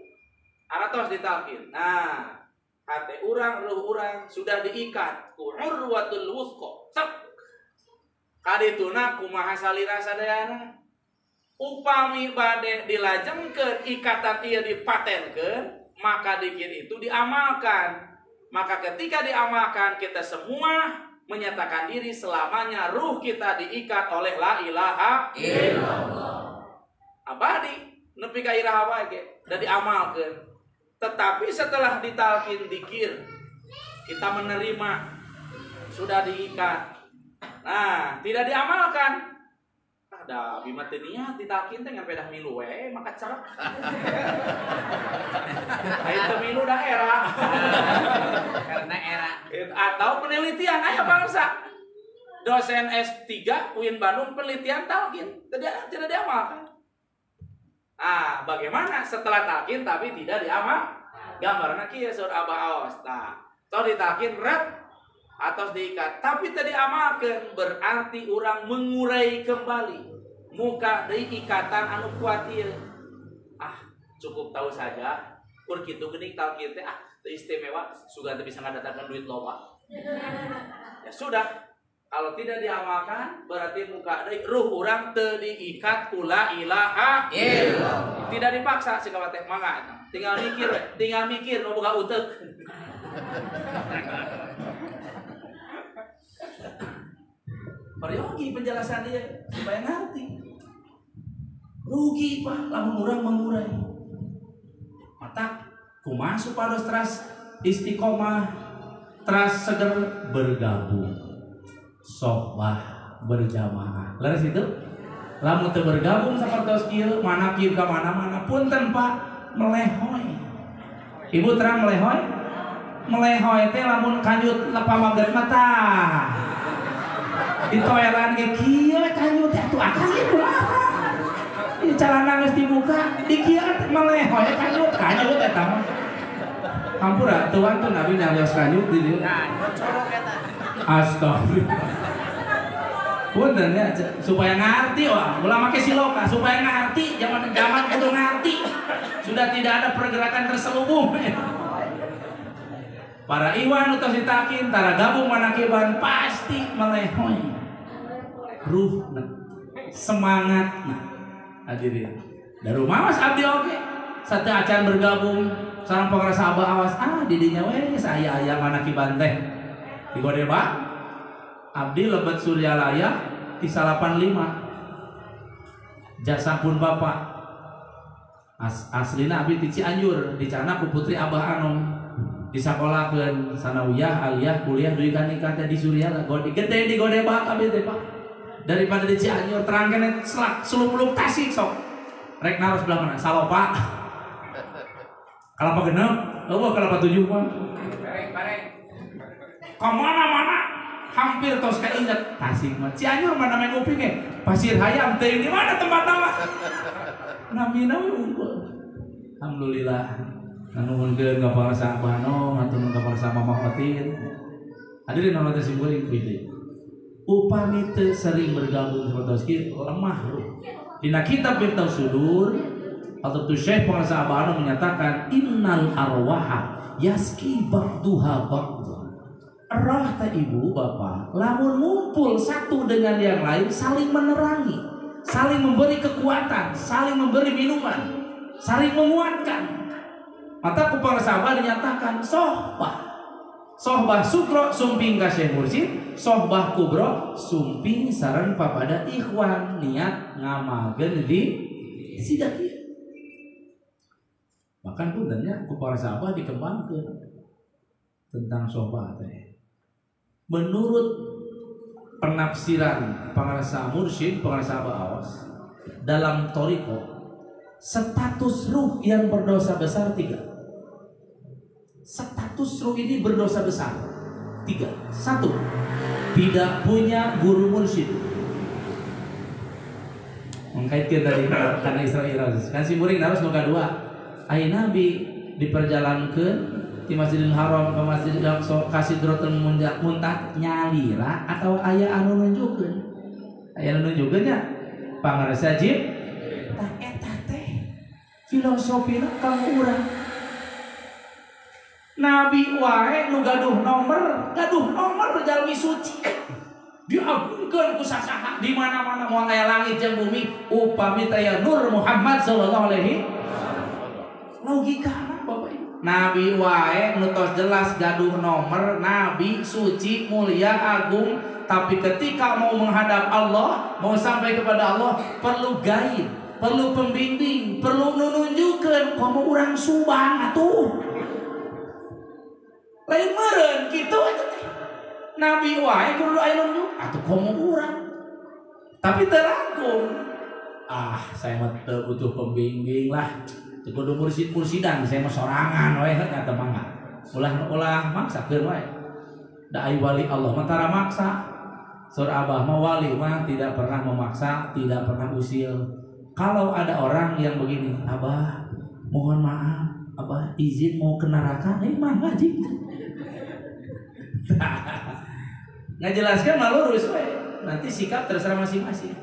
Aratos ditalkin. Nah, hati urang ruh urang sudah diikat ku urwatul wuthqa. Kadituna kumaha salira sadayana upami bade dilajengkeun ikatan ieu dipatenkeun maka dikir itu diamalkan. Maka ketika diamalkan kita semua menyatakan diri selamanya ruh kita diikat oleh la ilaha illallah. Abadi nepi ka iraha wae ge da diamalkeun. Tetapi setelah ditalkin dikir kita menerima, sudah diikat. Nah, tidak diamalkan. Ada bima teninya ditakin dengan pedah milu maka cerek. Itu milu daerah. Karena era. Atau penelitian aya bangsa. Dosen S3 UIN Bandung penelitian talqin tidak diamalkan. Ah, bagaimana setelah talqin tapi tidak diamal? Gambarna kieu sur Abah Aos. Nah, toh ditalqin rep atau diikat tapi tidak diamalkan berarti orang mengurai kembali. Muka dari ikatan anu kuat ieu. Ah, cukup tahu saja. Kur kitu geuning talqin teh teu istimewa, sugan teu bisa ngadatangkeun duit loba. Ya sudah. Kalau tidak diamalkan berarti muka deui ruh urang teu diikat ku la ilaha illallah. Tidak dipaksa siga teh mangga eta. Tinggal mikir nu boga uteuk. Peryogi penjelasan dia supaya ngerti. Rugi Pak lamun urang mengurai. Mata kumaha supados teras istiqomah, teras seger bergabung. Sohbah berjamaah. Leres itu? Lamun teu bergabung sapertos kieu manakib ka mana-mana punten Pak melehoy. Ibu terang melehoy? Melehoy teh lamun kanjut pamaget mata. Ditoelan ge kieu kanjut teh atuh akang ieu kumaha? Ieu calana geus dibuka, di kieu melehoy kanjut eta mah. Hampura tuan tuh Nabi nyarios kanjut di dieu. Astagfirullah. Punten ya supaya ngerti wah, ulah make siloka supaya ngerti zaman kudu ngerti. Sudah tidak ada pergerakan terselubung. Para iwan utos ditakin tara gabung manakiban pasti melehoy. Ruhna, semangatna. Hadirin. Da rumaos abdi oge. Sate acan bergabung sareng pangarasa Abah Awas di dinya we aya manakiban teh. Di Gode Pak abdi lebet Suryalaya di 85 jasa pun bapak aslina abdi di Cianjur dicana ku putri Abah Anom disakolahkeun sanawiyah aliyah kuliah duit nikah di Suryala gede di Gode Pak abdi teh Pak daripada di Cianjur terang kene seluk-seluk Tasik sok rek naros belah mana Salopa kalapa genep eueuh kalapa 7 Pak kemana-mana hampir tos keinget Tasik mah Cianjur mana main kuping Pasir Hayam teh di mana tempat nama namina we unggul alhamdulillah nuhunkeun ka parasa Abah Anom hatur ka parasa Mamah Fatin hadirin nu teh simkuring kitu upami teu sering bergabung sapertos kieu lemah dina kitab Miftahus Sudur atau Syekh Parasa Abah Anom menyatakan innal arwaha yaski ba'duha ba'd. Roh teh ibu bapak lamun ngumpul satu dengan yang lain saling menerangi, saling memberi kekuatan, saling memberi minuman, saling menguatkan. Mata kupang sahabat dinyatakan sohbah sugro sumping ka Syekh Mursyid, sohbah kubro sumping sareng papada ikhwan niat ngamalkeun di siga kieu. Bahkan puntennya kupang sahabat dikembangkeun tentang sohbah teh. Menurut penafsiran pengarasa mursyid, pengarasa Abah Awas dalam Thariqah, status ruh yang berdosa besar 3. Status ruh ini berdosa besar 3. 1. Tidak punya guru mursyid. Mengkaitkan tadi karena Israel kan si muring harus nuka 2. Ai Nabi diperjalankan di Masjidil Haram ke Masjidil Aqsa ka Sidratul Muntaha nyalira atau aya anu nunjukkeun nya pangarasa jib tah eta teh filosofina kanggo urang Nabi wae nu gaduh nomor jalmi suci diagungkeun ku sasaha di mana-mana moal aya langit jeung bumi upami teh Nur Muhammad sallallahu alaihi logikana Bapak Ibu Nabi wae nutos jelas gaduh nomor Nabi suci mulia agung tapi ketika mau menghadap Allah mau sampai kepada Allah perlu gaib perlu pembimbing perlu nunjukkeun komo urang subang atuh lain meureun kitu eta teh. Nabi wae kudu aya nunjuk atuh komo urang. Tapi teu langkung. Saya mah teu butuh pembimbing lah. Teu kudu mursid-mursidan, saya mah sorangan wae eta mah. Ulah maksakeun wae. Da ai wali Allah mah tara maksa. Sur Abah mah wali mah tidak pernah memaksa, tidak pernah usil. Kalau ada orang yang begini, Abah mohon maaf, Abah izin mau ke neraka, mangga jik. Ngajelaskan mah lurus we. Nanti sikap terserah masing-masing.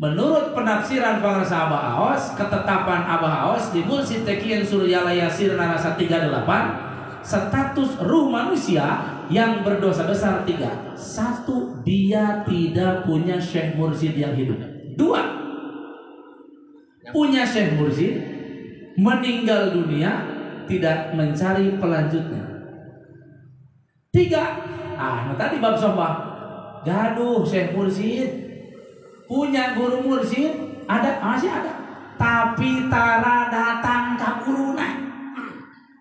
Menurut penafsiran pangarsa Abah Aos, ketetapan Abah Aos di Mursid Taqiyyan Surya Layasir Narasa 38, status ruh manusia yang berdosa besar 3. 1, dia tidak punya syekh mursyid yang hidup. 2, punya syekh mursyid meninggal dunia tidak mencari pelanjutnya. 3, tadi bab sombah gaduh syekh mursyid, punya guru mursyid ada, masih ada, tapi tara datang ka guruna.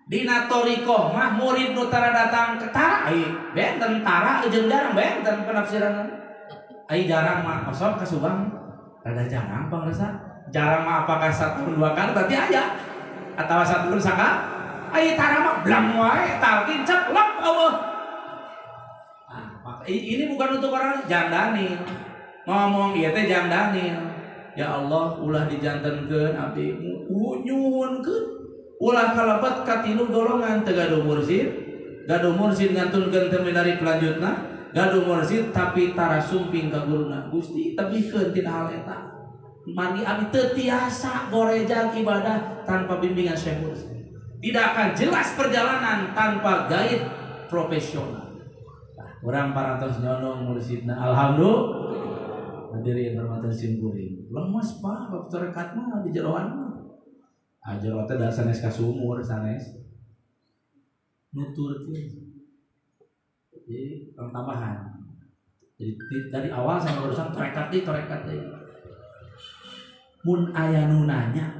Dina torikoh mah murid nu tara datang ke tara benten tara jeung jarang benten penafsiran ai jarang mah osok ka Subang rada jarang pangresa jarang mah apakah 1 tahun 2 kali berarti aya atawa 1 tahun saka ai tara mah blang wae talkin ceplok Allah. Maka ini bukan untuk orang jandani ngomong ieu teh jandani ya Allah ulah dijantenkeun abdi nyuhunkeun ulah kalabat katilu golongan teu gaduh mursyid ngantunkeun teu dari pelanjutna gaduh mursyid tapi tara sumping ka guruna Gusti tebihkeun tina hal eta mari abdi teu tiasa gorejang ibadah tanpa bimbingan syekh mursyid tidak akan jelas perjalanan tanpa gaib profesional. Urang parantos nyonong mursyidna alhamdulillah hadirin hormatan simkuring lemes Pak bab tarekat mah di jeroan mah ajar teh da sanes ka sumur sanes nuturkeun. Jadi tambahan. Jadi dari awal saya barusan torekat deui. Mun aya nu nanya,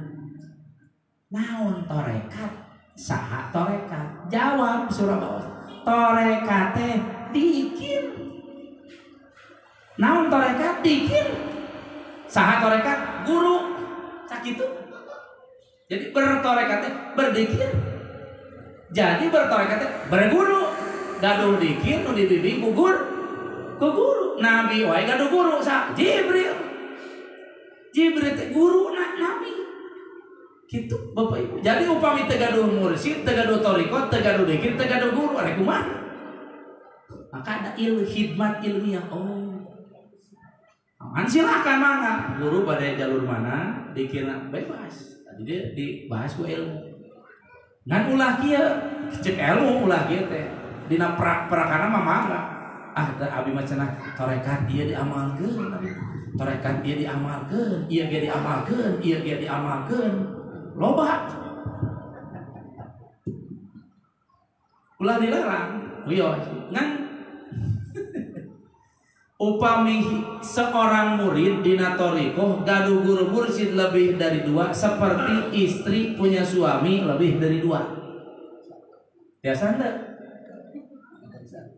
naon torekat? Saha torekat? Jawab Surabaya. Torekat teh dikir. Naon torekat? Dikir. Saha torekat? Guru. Sakitu. Jadi bertorekatnya berdikir. Jadi bertorekatnya berguru. Gaduh dikir nu dibimbing ku guru. Nabi wae gaduh guru sa Jibril. Jibril teh guru nabi. Kitu Bapak Ibu. Jadi upami teu gaduh mursyid, teu gaduh thariqah, teu gaduh dikir, teu gaduh guru, anu kumaha? Maka ada khidmat ilmiah. Aman silakan mangga. Guru pada jalur mana, dikirna bebas. Jadi dibahas ku ilmu. Ngan ulah kieu, cek ilmu ulah kieu teh. Dina prakana mah mangga. Abi mah cenah torekat ieu diamalkeun. Torekat ieu diamalkeun, ieu ge diamalkeun, ieu ge diamalkeun. Loba. Ulah dilarang. Wios. Ngan upami seorang murid dina thariqah gaduh guru mursyid lebih dari 2 seperti istri punya suami lebih dari 2. Biasa enggak?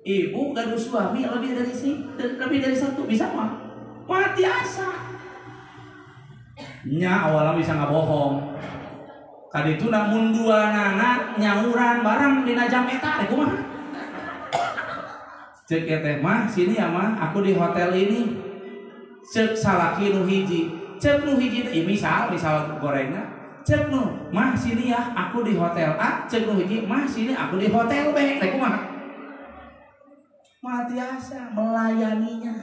Ibu gaduh suami lebih dari 1 bisa mah? Mati asa. Nya awalnya bisa ngabohong. Kaditu namun 2 nana nyauran barang dina jam eta kumaha? Cek teh mah sini ya mah aku di hotel ini cek salaki nu hiji cek nu hiji misal gorengnya cek nu mah sini ya aku di hotel A cek nu hiji mah sini aku di hotel B teh kumaha mati asa melayaninya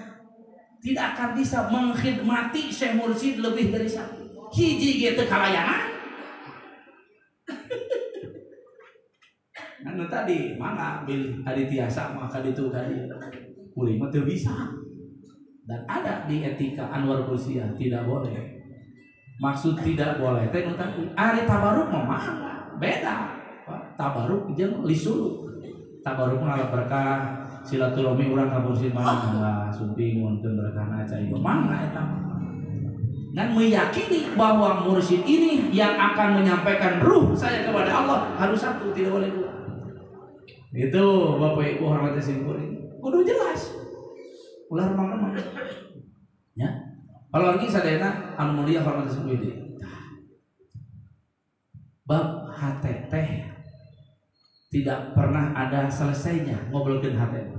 tidak akan bisa mengkhidmati syekh mursyid lebih dari 1 hiji ge teu kalayanan. Anu tadi mana bilih hari tiasa maka ditu kali kuring mah teu bisa. Dan ada di etika Anwar Qusiyah tidak boleh. Maksud tidak boleh teh nu tadi ari tabaruk mah beda. Tabaruk jeung lisuluk. Tabaruk mah berkah silaturahmi urang ka mursyid mah sumping munkeun berkahna cai mangga eta. Dan meyakini bahwa mursyid ini yang akan menyampaikan ruh saya kepada Allah harus 1 tidak boleh 2. Itu Bapak Ibu hormati simkuring. Kudu jelas. Ulah remang-remang. Ya. Kalau lagi sadayana anu mulia hormati simkuring. Bab hate teh tidak pernah ada selesainya ngobrolkeun hate.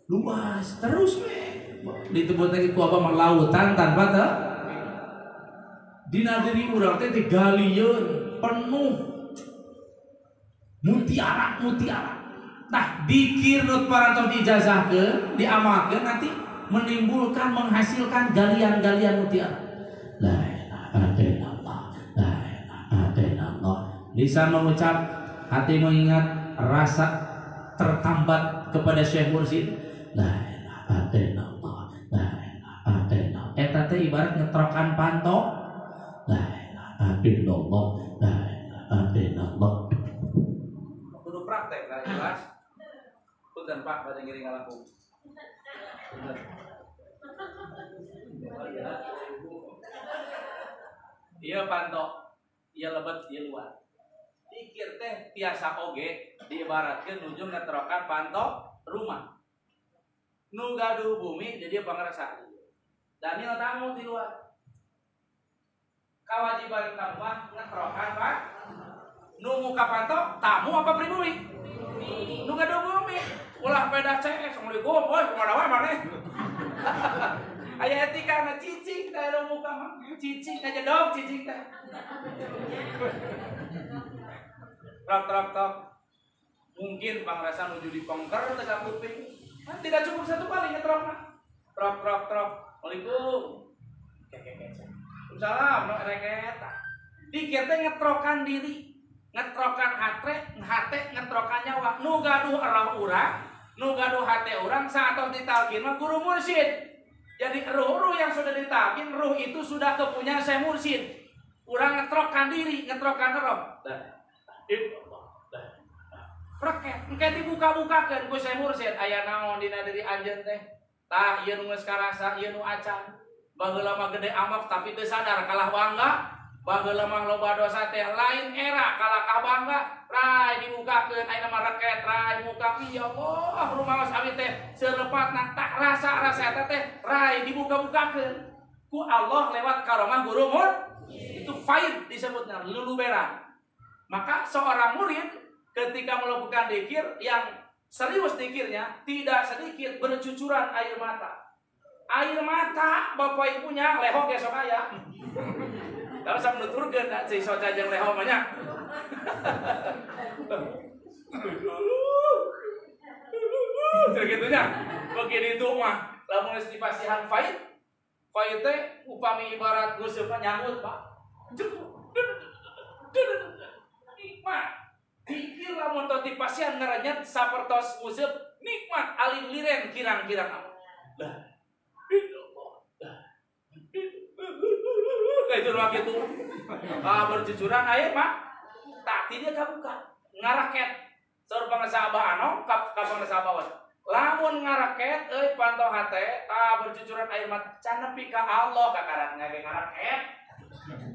Luas terus we. Ditebut lagi ku apa mah lautan tanpa teh. Dina diri urang teh digalieun penuh mutiara. Nah, dikir nu parantos diijazahkeun, diamalkeun nanti menimbulkan menghasilkan galian-galian mutiara. La ilaha illallah. La ilaha illallah. Lisan mengucap, hati mengingat, rasa tertambat kepada Syekh Mursyid. La ilaha illallah. La ilaha illallah. Eta teh ibarat ngetrokan pantok. La ilaha illallah. La ilaha illallah. Kudu praktek kan jelas. Punten Pak pada ngiring ngalaku. Iya pantok, iya lebet, iya luar. Dikir teh tiasa oge diibaratkeun nuju ngetrokan pantok rumah. Nu gaduh bumi jadi pangrasa. Daniel tamu di luar. Kewajiban kamu mah ngetrokan Pak. Nu muka pantok tamu apa pribumi? Nu gaduh bumi. Ulah peda CS assalamualaikum boy kumaha wae maneh. Aya etika na cicing teh nu muka mah. Cicing aja dong cicing teh. Tok. Mungkin pangrasa nuju di pengker tegak kuping. Kan tidak cukup satu kali ngetrokna. Trok. Assalamualaikum. Salam no reketa. Dikir teh ngetrokan diri, ngetrokan hate, ngetrokan nyawa. Nu gaduh arah urang, nu gaduh hate urang saatos ditalkin mah guru mursyid. Jadi ruh yang sudah ditalkin, ruh itu sudah kepunyaan Syekh Mursyid. Urang ngetrokan diri, ngetrokan roh. Reket, engke dibuka-bukakeun ku Syekh Mursyid aya naon dina diri anjeun teh. Tah ieu nu geus karasa, ieu nu acan. Baheula mah gede amak tapi teu sadar kalah bangga. Baheula mah loba dosa teh lain era kalah ka bangga. Rai dibukakeun ayeuna mah reket rai muka ya Allah rumaos abi teh seuleupatna tak rasa eta teh rai dibuka-bukakeun ku Allah lewat karomah guru itu faid disebutnya luluberan. Maka seorang murid ketika melakukan dzikir yang serius dzikirnya tidak sedikit bercucuran air mata. Air mata bapak ibunya leho ge sok aya. Kalau sam nuturkeun da si soca jeung leho mah nya. Segitunya. Begini itu mah lamun geus dipasihan faid teh upami ibarat guseup nyangut Pak. Nikmat. Dikir lamun teu dipasihan ngarannyet sapertos guseup nikmat alim liren kirang-kirang lah. Kayak itu gitu. Bercucuran air Pak. Tak dia kabuka. Ngaraket. Saur pangrasa Abah Ano ka pangrasa Abah. Lamun ngaraket pantau hate bercucuran air mata can nepi ka Allah kakaran ngaraket.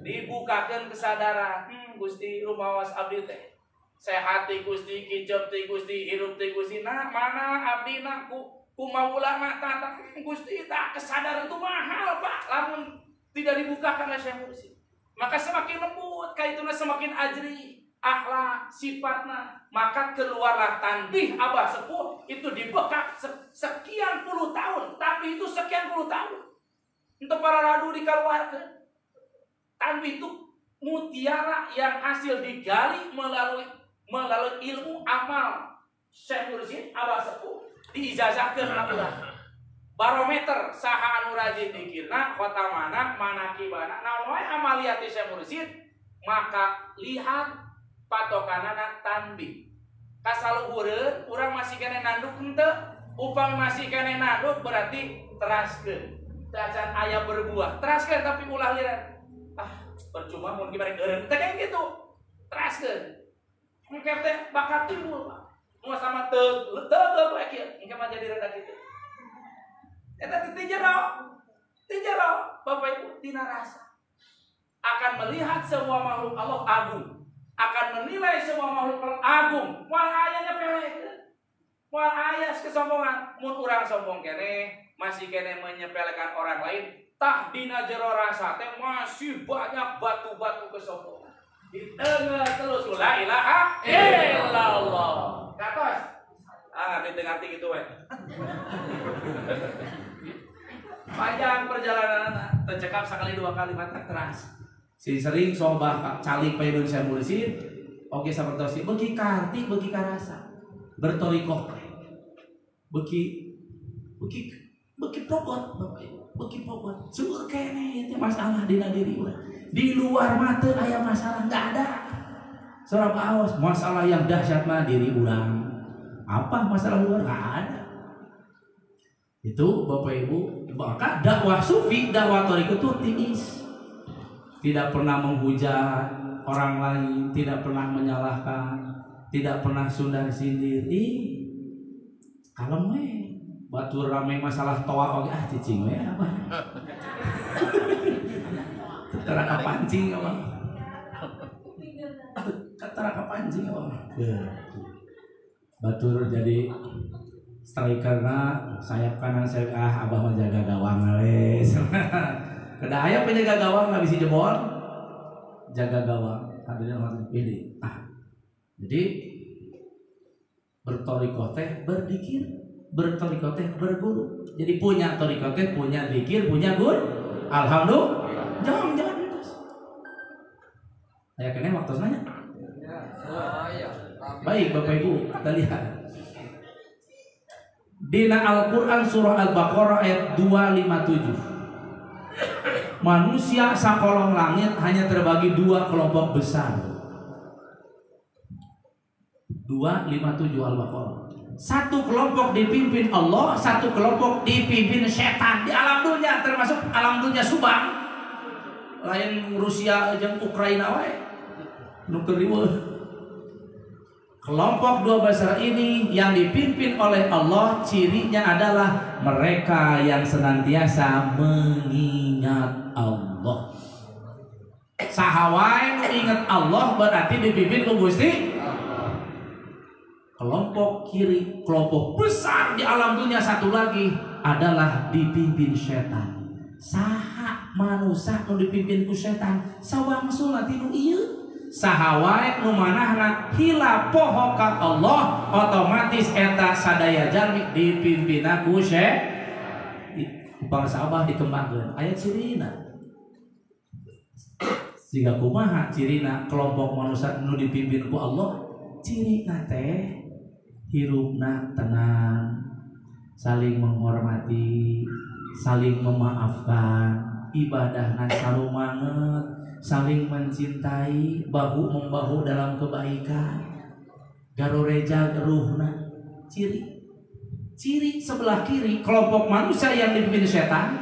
Dibukakeun kesadaran. Gusti rumawas abdi teh. Sehat ti Gusti, kicep ti Gusti, hirup ti Gusti. Nah, mana abdina ku maula mah tata Gusti tak kesadaran itu mahal Pak. Lamun tidak dibukakan oleh Syekh Mursyid. Maka semakin lembut kaituna semakin ajri akhlak sifatna, maka keluarlah tanbih Abah Sepuh itu dibekak sekian puluh tahun, tapi itu sekian puluh tahun. Untuk para radu dikeluarkan. Tanbih itu mutiara yang hasil digali melalui ilmu amal Syekh Mursyid Abah Sepuh diijazahkeun Allah. Barometer saha anu rajin dzikirna, khotamana, manakibana, naon wae amaliyat Syekh Mursyid, maka lihat patokanana tanbih. Kasaluhureun urang masih kene nanduk henteu, upang masih kene nanduk berarti teraskeun. Dacan aya berbuah, teraskeun tapi ulah liran. Percuma mun kibareng eureun teh kayak gitu. Teraskeun. Engke teh bakal timbul, Pak. Mun sama teu we kieu, engke mah jadi rada kitu. Eta tijero Bapak Ibu tina rasa akan melihat semua makhluk Allah agung, akan menilai semua makhluk Allah agung. Wal ayanya pele Moal aya kesombongan, mun urang sombong kene, masih kene menyepelekan orang lain, tah dina jero rasa teh masih banyak batu-batu kesombongan. Ditengah terus la ilaha illallah. Katos. Ngerti gitu we. Panjang perjalanan tercekap sekali dua kali mata keras. Si sering sobah calik payeun saya mulisin. Oke sapertos beuki karti beuki karasa. Bertorikoh beki pokot Bapak Ibu, beki pokot syukur kene teh masalah dina diri urang di luar mah teu aya masalah, enggak ada seorang awas masalah yang dahsyat mah diri urang. Apa masalah luar? Enggak ada. Itu Bapak Ibu, maka dakwah sufi, dakwah thariqah itu tiis, tidak pernah menghujat orang lain, tidak pernah menyalahkan, tidak pernah sundar sindir. Kalem we, batur rame masalah toa oge cicing we apa. Ketara kapancing apa. Ketara kapancing apa. Batur jadi strikerna sayap kanan sayap abah mah jaga gawang wes. Kada aya penjaga gawang enggak bisa jebol. Jaga gawang, hadirin hadirin pilih. Jadi bertorikoh teh berzikir, bertorikoh teh berguru. Jadi punya torikoh teh, punya zikir, punya guru. Alhamdulillah. Jangan terus. Aya kene waktu nanya. Baik Bapak Ibu, kita lihat. Dina Al-Qur'an surah Al-Baqarah ayat 257. Manusia sakolong langit hanya terbagi dua kelompok besar. 257 Al-Baqarah. Satu kelompok dipimpin Allah, satu kelompok dipimpin setan. Di alam dunia termasuk alam dunia subang. Lain Rusia jeung Ukraina wae. Nu keur riweuh. Kelompok dua besar ini yang dipimpin oleh Allah, cirinya adalah mereka yang senantiasa mengingat Allah. Sahawae nu ingat Allah berarti dipimpin ku Gusti. Kelompok kiri, kelompok besar di alam dunia satu lagi adalah dipimpin setan. Saha manusia nu dipimpin ku setan, sawangsul nanti nu ieu. Saha wae nu manahna hila poho ka Allah, otomatis eta sadaya jalmi dipimpinna ku bangsa Abah dikembangkeun. Aya cirina. Siga kumaha cirina kelompok manusia nu dipimpin ku Allah? Cirina teh hirupna tenang, saling menghormati, saling memaafkan, ibadahna sarumanget, saling mencintai, bahu membahu dalam kebaikan, garoreja geruhna. Ciri sebelah kiri kelompok manusia yang dipimpin setan,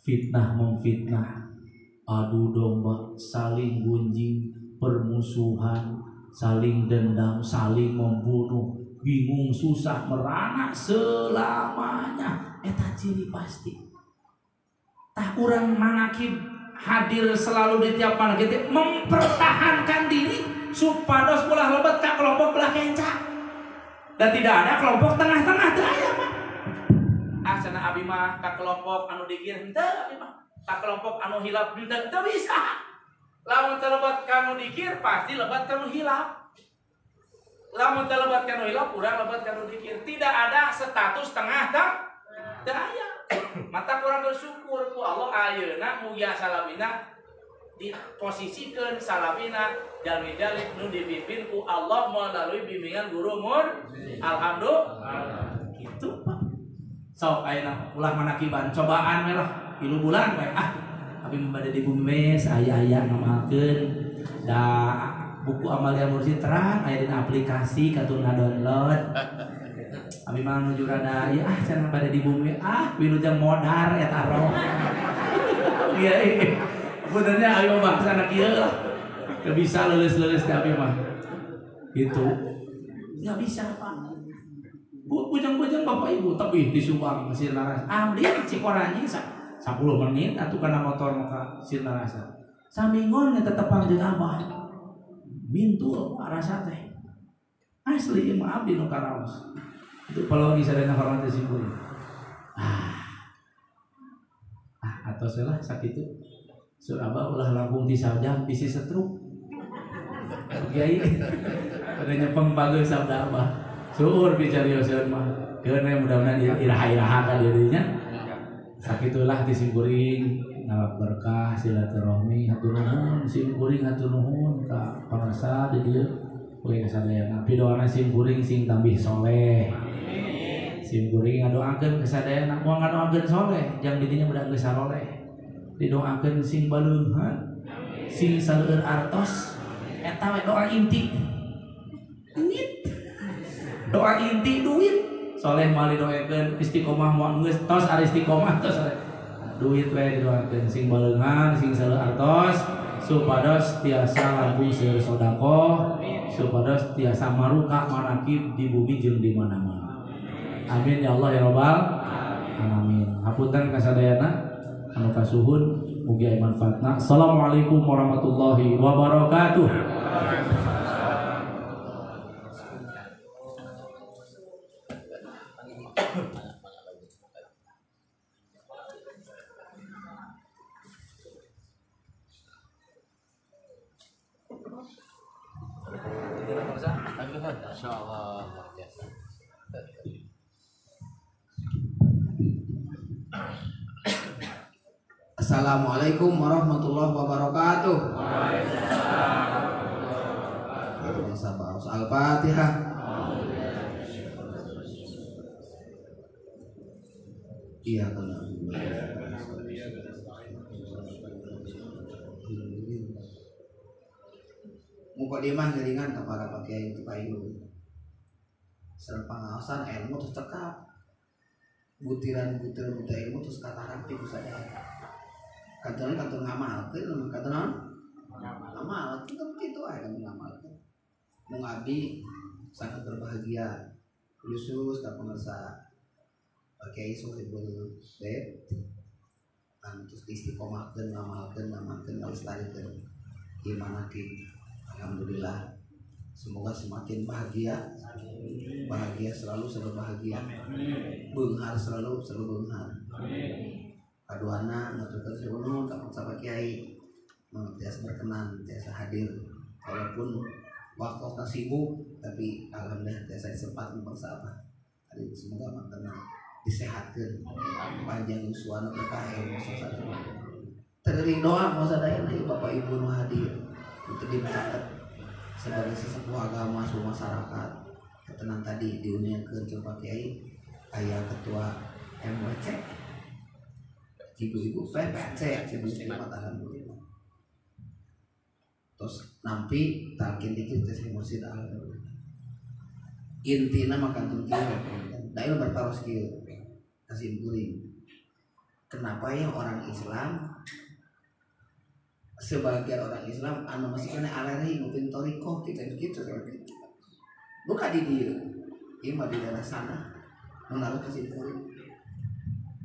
fitnah memfitnah, adu domba, saling gunjing, permusuhan, saling dendam, saling membunuh, bingung, susah, merana selamanya. Eta ciri pasti. Tah urang manakib hadir selalu di tiap mana kita mempertahankan diri supados ulah lebat ka kelompok belah kenca. Dan tidak ada kelompok tengah-tengah daya Pak. Cenah abi mah ka kelompok anu dikir henteu abi mah. Ka kelompok anu hilap henteu bisa. Lamun terlebat kanu dikir pasti lebat kanu hilap. Lamun terlebat kanu hilap urang lebat kanu dikir. Tidak ada status tengah daya. Mata kurang bersyukur ku Allah ayeuna mugia salabina diposisikeun salabina jalmi-jalmi nu dipimpin ku Allah melalui bimbingan guru alhamdulillah. Gitu Pak. Sok ayeuna ulah manakiban cobaan we lah 3 bulan we tapi membade di bumi saya ngamalkeun da buku Amalia Mursyid terang aya dina aplikasi katun ngadownload. Abi mah nuju rada ieu cenah bade di bumi wilujeng modar eta roh. Iya benernya ayo bahasa anak ieu lah. Teu bisa leuleus-leuleus teh abi mah. Gitu. Enggak bisa Pak. Bujang-bujang Bapak Ibu tapi di Subang Sir Laras. Abdi Cikoranji 10 menit atuh kana motor maka Sir Larasa. Samingon tetep panggil Abah. Mintul rasa teh. Asli mah abdi nu karaos. Itu palagi sadayana hormat simkuring. Atau salah sakitu. Surabaya ulah langkung di saujang bisi setruk. Kiai pada nyepeng bageus sabda Abah. Suur bicarioseun mah. Keun mudah-mudahan iraha-iraha ka dirinya. Sakitulah di simkuring ngalap berkah silaturahmi hatur nuhun simkuring hatur nuhun ka pangarsa di dieu. Oke kasadayana pidoana simkuring sing tambih soleh. Simkuring ngadoakeun kasadayana moal ngadoakeun soleh jang didinya budak geus saroleh. Didoakeun sing baleunghan sing saleueur artos eta we doa inti duit doa inti duit soleh mali doakeun istiqomah moal geus tos ari istiqomah tos duit we didoakeun sing baleunghan sing saleueur artos supados tiasa langkung seueur sedekah supados tiasa maruka manakib di bumi jeung di mana-mana. Amin ya Allah ya rabbal alamin. Hapunten kasadayana anu kasuhun mugi aya manfaatna. Assalamualaikum warahmatullahi wabarakatuh. Insyaallah. Assalamualaikum warahmatullahi wabarakatuh. Al-Fatihah. Iya benar. Mukadimah jaringan kepada Pak Kiai Payu. Sareng pangaosan ilmu terus cekap. Butiran-butiran ilmu terus katarampi ku sadaya. Kadang ngamalkeun, kadang ngamal itu kitu aya kan ngamalkeun. Mun abdi sangat berbahagia khusus ka pemirsa Pak Kiai Sohibul Bait kan terus istiqomahkeun ngamalkeun ngalestarikeun iman aki. Alhamdulillah semoga semakin bahagia selalu bahagia beunghar selalu beunghar. Kaduana ngaturkeun sunuhun ka Pak Kiai tiasa berkenan tiasa hadir walaupun waktu sibuk tapi alhamdulillah tiasa sempat mempersahabat. Semoga mantenna disehatkeun panjang uswana berkah masa sadaya. Terdiri doa masa sadaya Bapak Ibu nu hadir untuk dicatat sebagai sesepuh agama seluruh masyarakat. Ketenang tadi diuniakeun ke Pak Kiai aya ketua MWC ibu-ibu PPC alhamdulillah. Terus nampi talkin dikit tes mursid alhamdulillah. Intina makan tungkil da ieu berparos kieu kasih guring. Kenapa ya orang Islam sebagian orang Islam anu masih kena alergi ngupin toriko gitu buka di dia ieu mah di daerah sana menaruh kasih guring.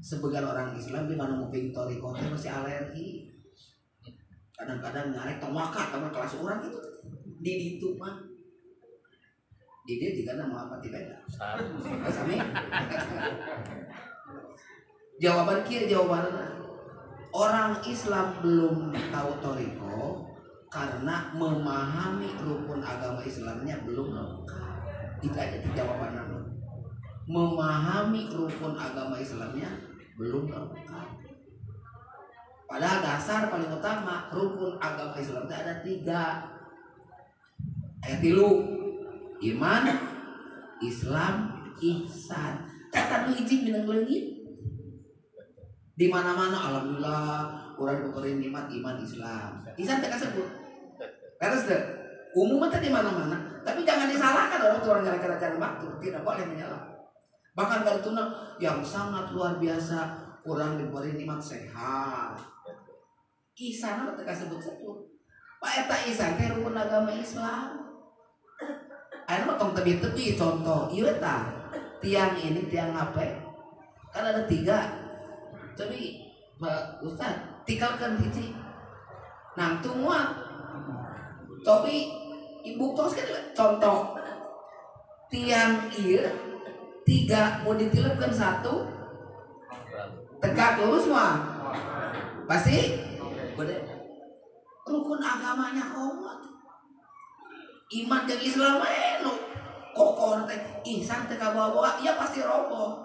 Sebagian orang Islam di mana nguping toriko masih alergi. Kadang-kadang nyarek tomakat sama kelas orang gitu. Di itu mah. Di dia juga nama apa tidak ada. Sami. Jawaban orang Islam belum tahu toriko karena memahami rukun agama Islamnya belum lengkap. Itu aja jawabannya. Memahami rukun agama Islamnya belum lengkap. Padahal dasar paling utama rukun agama Islam itu ada 3. Ayat 3 iman, Islam, ihsan. Kata nu hiji minang leungit. Di mana-mana alhamdulillah urang bukeun nikmat iman Islam. Ihsan teh kasebut. Terus teh umum teh di mana-mana, tapi jangan disalahkan orang cara-cara maktur, tidak boleh menyalahkan. Bahkan kalau tuna yang sangat luar biasa kurang diberi nikmat sehat. Ihsan apa teh kasebut-sebut. Pak eta ihsan teh rukun agama Islam. Aya mah tong tebi-tebi contoh ieu tah. Tiang ini tiang apa? Kan ada 3. Tapi Pak Ustaz tinggalkan hiji. Nang tungguan. Tapi ibu tos kan contoh tiang ieu tiga mau ditilepkeun satu tegak lurus mah pasti gede. Rukun agamanya komat iman jeung Islam nu kokoh teh ihsan teh kabawa ya pasti roboh.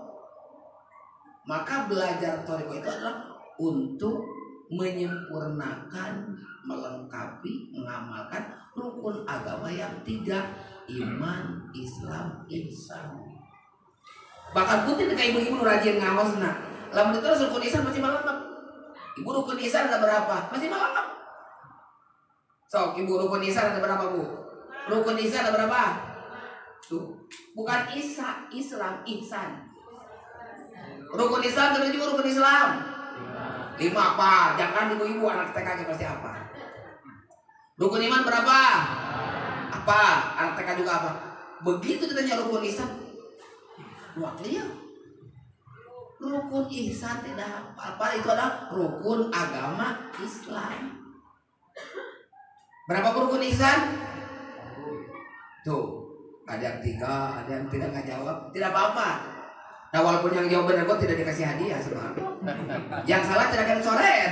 Maka belajar thariqah itu adalah untuk menyempurnakan, melengkapi, mengamalkan rukun agama yang tiga, iman, Islam, ihsan. Bahkan putih kayak ibu-ibu rajin ngawasna. Lamun itu rukun ihsan masih malangap. Ibu rukun ihsan ada berapa? Masih malangap. Sok ibu rukun ihsan ada berapa bu? Rukun ihsan ada berapa? Tuh, bukan Islam, ihsan. Rukun Islam terus juga rukun Islam 5 apa? Jangan ibu-ibu anak TK pasti apa? Rukun iman berapa? Apa? Anak TK juga apa? Begitu ditanya rukun Islam, wah clear. Rukun ihsan tidak apa? Itu adalah rukun agama Islam. Berapa rukun ihsan? Tuh, ada yang 3, ada yang tidak jawab, tidak apa-apa. Nah walaupun yang jawab benar kok tidak dikasih hadiah sebenarnya. Yang salah tidak akan coret.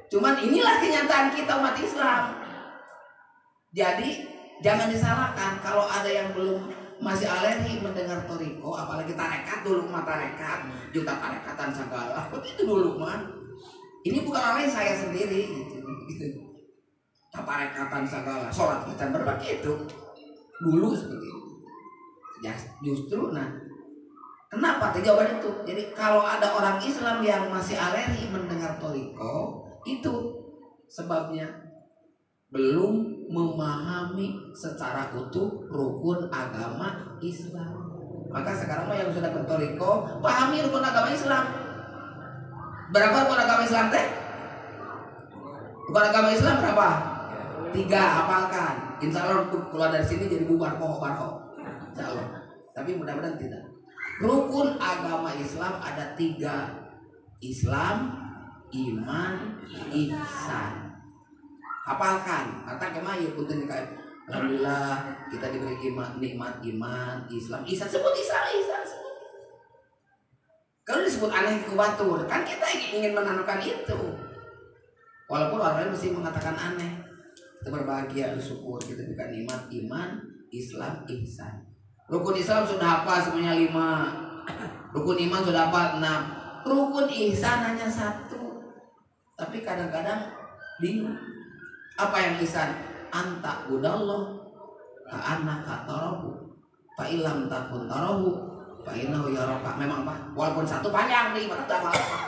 Cuman inilah kenyataan kita umat Islam. Jadi jangan disalahkan kalau ada yang belum masih alergi mendengar thariqah, apalagi tarekat dulu mah tarekat, juta tarekatan segala. Itu dulu mah. Ini bukan lain saya sendiri gitu. Tarekatan segala, sholat kita berbagi itu dulu seperti itu. Ya justru kenapa jawaban itu? Jadi kalau ada orang Islam yang masih alergi mendengar thariqah, itu sebabnya belum memahami secara utuh rukun agama Islam. Maka sekarang yang sudah berthariqah, pahami rukun agama Islam. Berapa rukun agama Islam teh? Rukun agama Islam berapa? 3, hafalkan. Insya Allah keluar dari sini jadi bubar poho. Insya Allah. Tapi mudah-mudahan tidak. Rukun agama Islam ada 3. Islam, iman, ihsan. Hafalkan. Kata kemana punten kayak alhamdulillah kita diberi nikmat iman, Islam, ihsan. Sebut ihsan. Kalau disebut aneh kebatur, kan kita ingin menanamkan itu. Walaupun orang lain mesti mengatakan aneh. Kita berbahagia, bersyukur, kita diberikan nikmat iman, Islam, ihsan. Rukun Islam sudah apa semuanya 5. Rukun iman sudah apa 6. Rukun ihsan hanya 1. Tapi kadang-kadang bingung. Apa yang ihsan? Anta budallah ka'annaka tarahu fa illam takun tarahu fa innahu yaraka. Memang Pak, walaupun 1 panjang nih, maka tak apa-apa.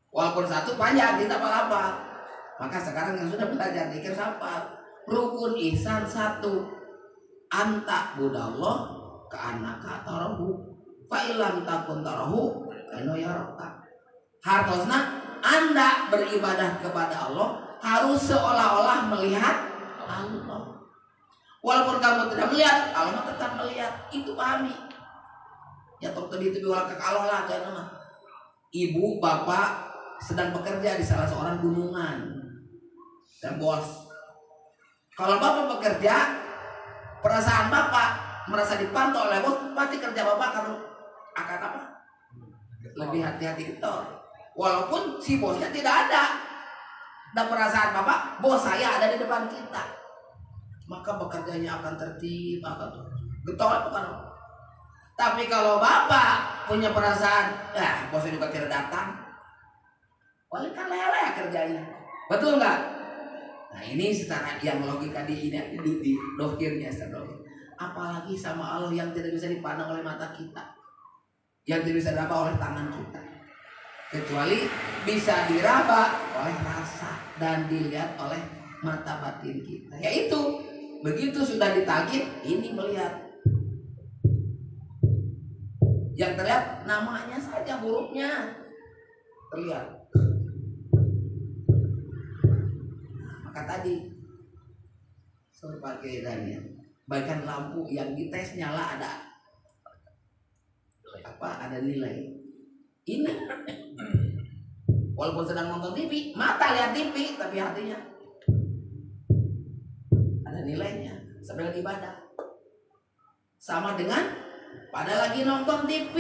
Walaupun 1 panjang tidak apa-apa. Maka sekarang yang sudah belajar dikir hafal. Rukun ihsan 1. Anta budallah ka'annaka tarahu fa illam takun tarahu fa innahu yaraka. Hartosna Anda beribadah kepada Allah harus seolah-olah melihat Allah. Walaupun kamu tidak melihat, Allah tetap melihat. Itu pahami. Ya tok tadi itu biwal ke Allah lah karena ibu bapak sedang bekerja di salah seorang gunungan dan bos. Kalau bapak bekerja, perasaan bapak merasa dipantau oleh bos, pasti kerja bapak akan apa? Lebih hati-hati itu. Walaupun si bosnya tidak ada. Dan perasaan bapak, bos saya ada di depan kita. Maka bekerjanya akan tertib, akan getol bukan. Tapi kalau bapak punya perasaan, bosnya juga tidak datang. Paling kan leleh kerjanya. Betul nggak? Nah ini secara yang logika di dohirnya secara apalagi sama Allah yang tidak bisa dipandang oleh mata kita, yang tidak bisa diraba oleh tangan kita, kecuali bisa diraba oleh rasa dan dilihat oleh mata batin kita. Yaitu begitu sudah ditagih, ini melihat yang terlihat namanya saja, hurufnya terlihat. Maka tadi sebagai danya, bagian lampu yang dites nyala ada apa? Ada nilai. Ini walaupun sedang nonton TV, mata lihat TV, tapi hatinya ada nilainya. Sambil ibadah. Sama dengan pada lagi nonton TV,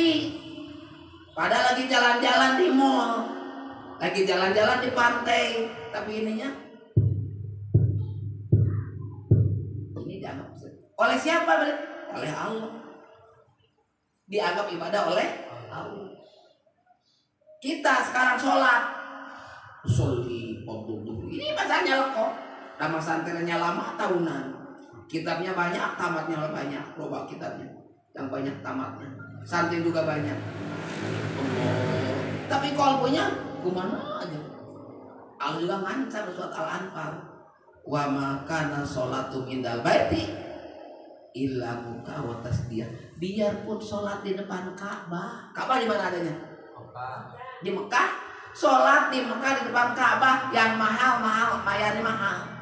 pada lagi jalan-jalan di mall, lagi jalan-jalan di pantai, tapi ininya ini dianggap oleh siapa? Oleh Allah. Dianggap ibadah oleh Allah. Kita sekarang sholat, sholli ini bacanya kok. Nama santrinya lama tahunan. Kitabnya banyak, tamatnya banyak. Loba kitabnya yang banyak tamatnya. Santri juga banyak. Allah. Tapi kolbunya kumana aja. Allah juga ngancam surat Al-Anfal. Wa makana sholatu indal baiti illa muka wa tasdiyah. Biarpun sholat di depan Ka'bah. Ka'bah di mana adanya? Di Mekah. Sholat di Mekah di depan Ka'bah yang mahal, bayarnya mahal.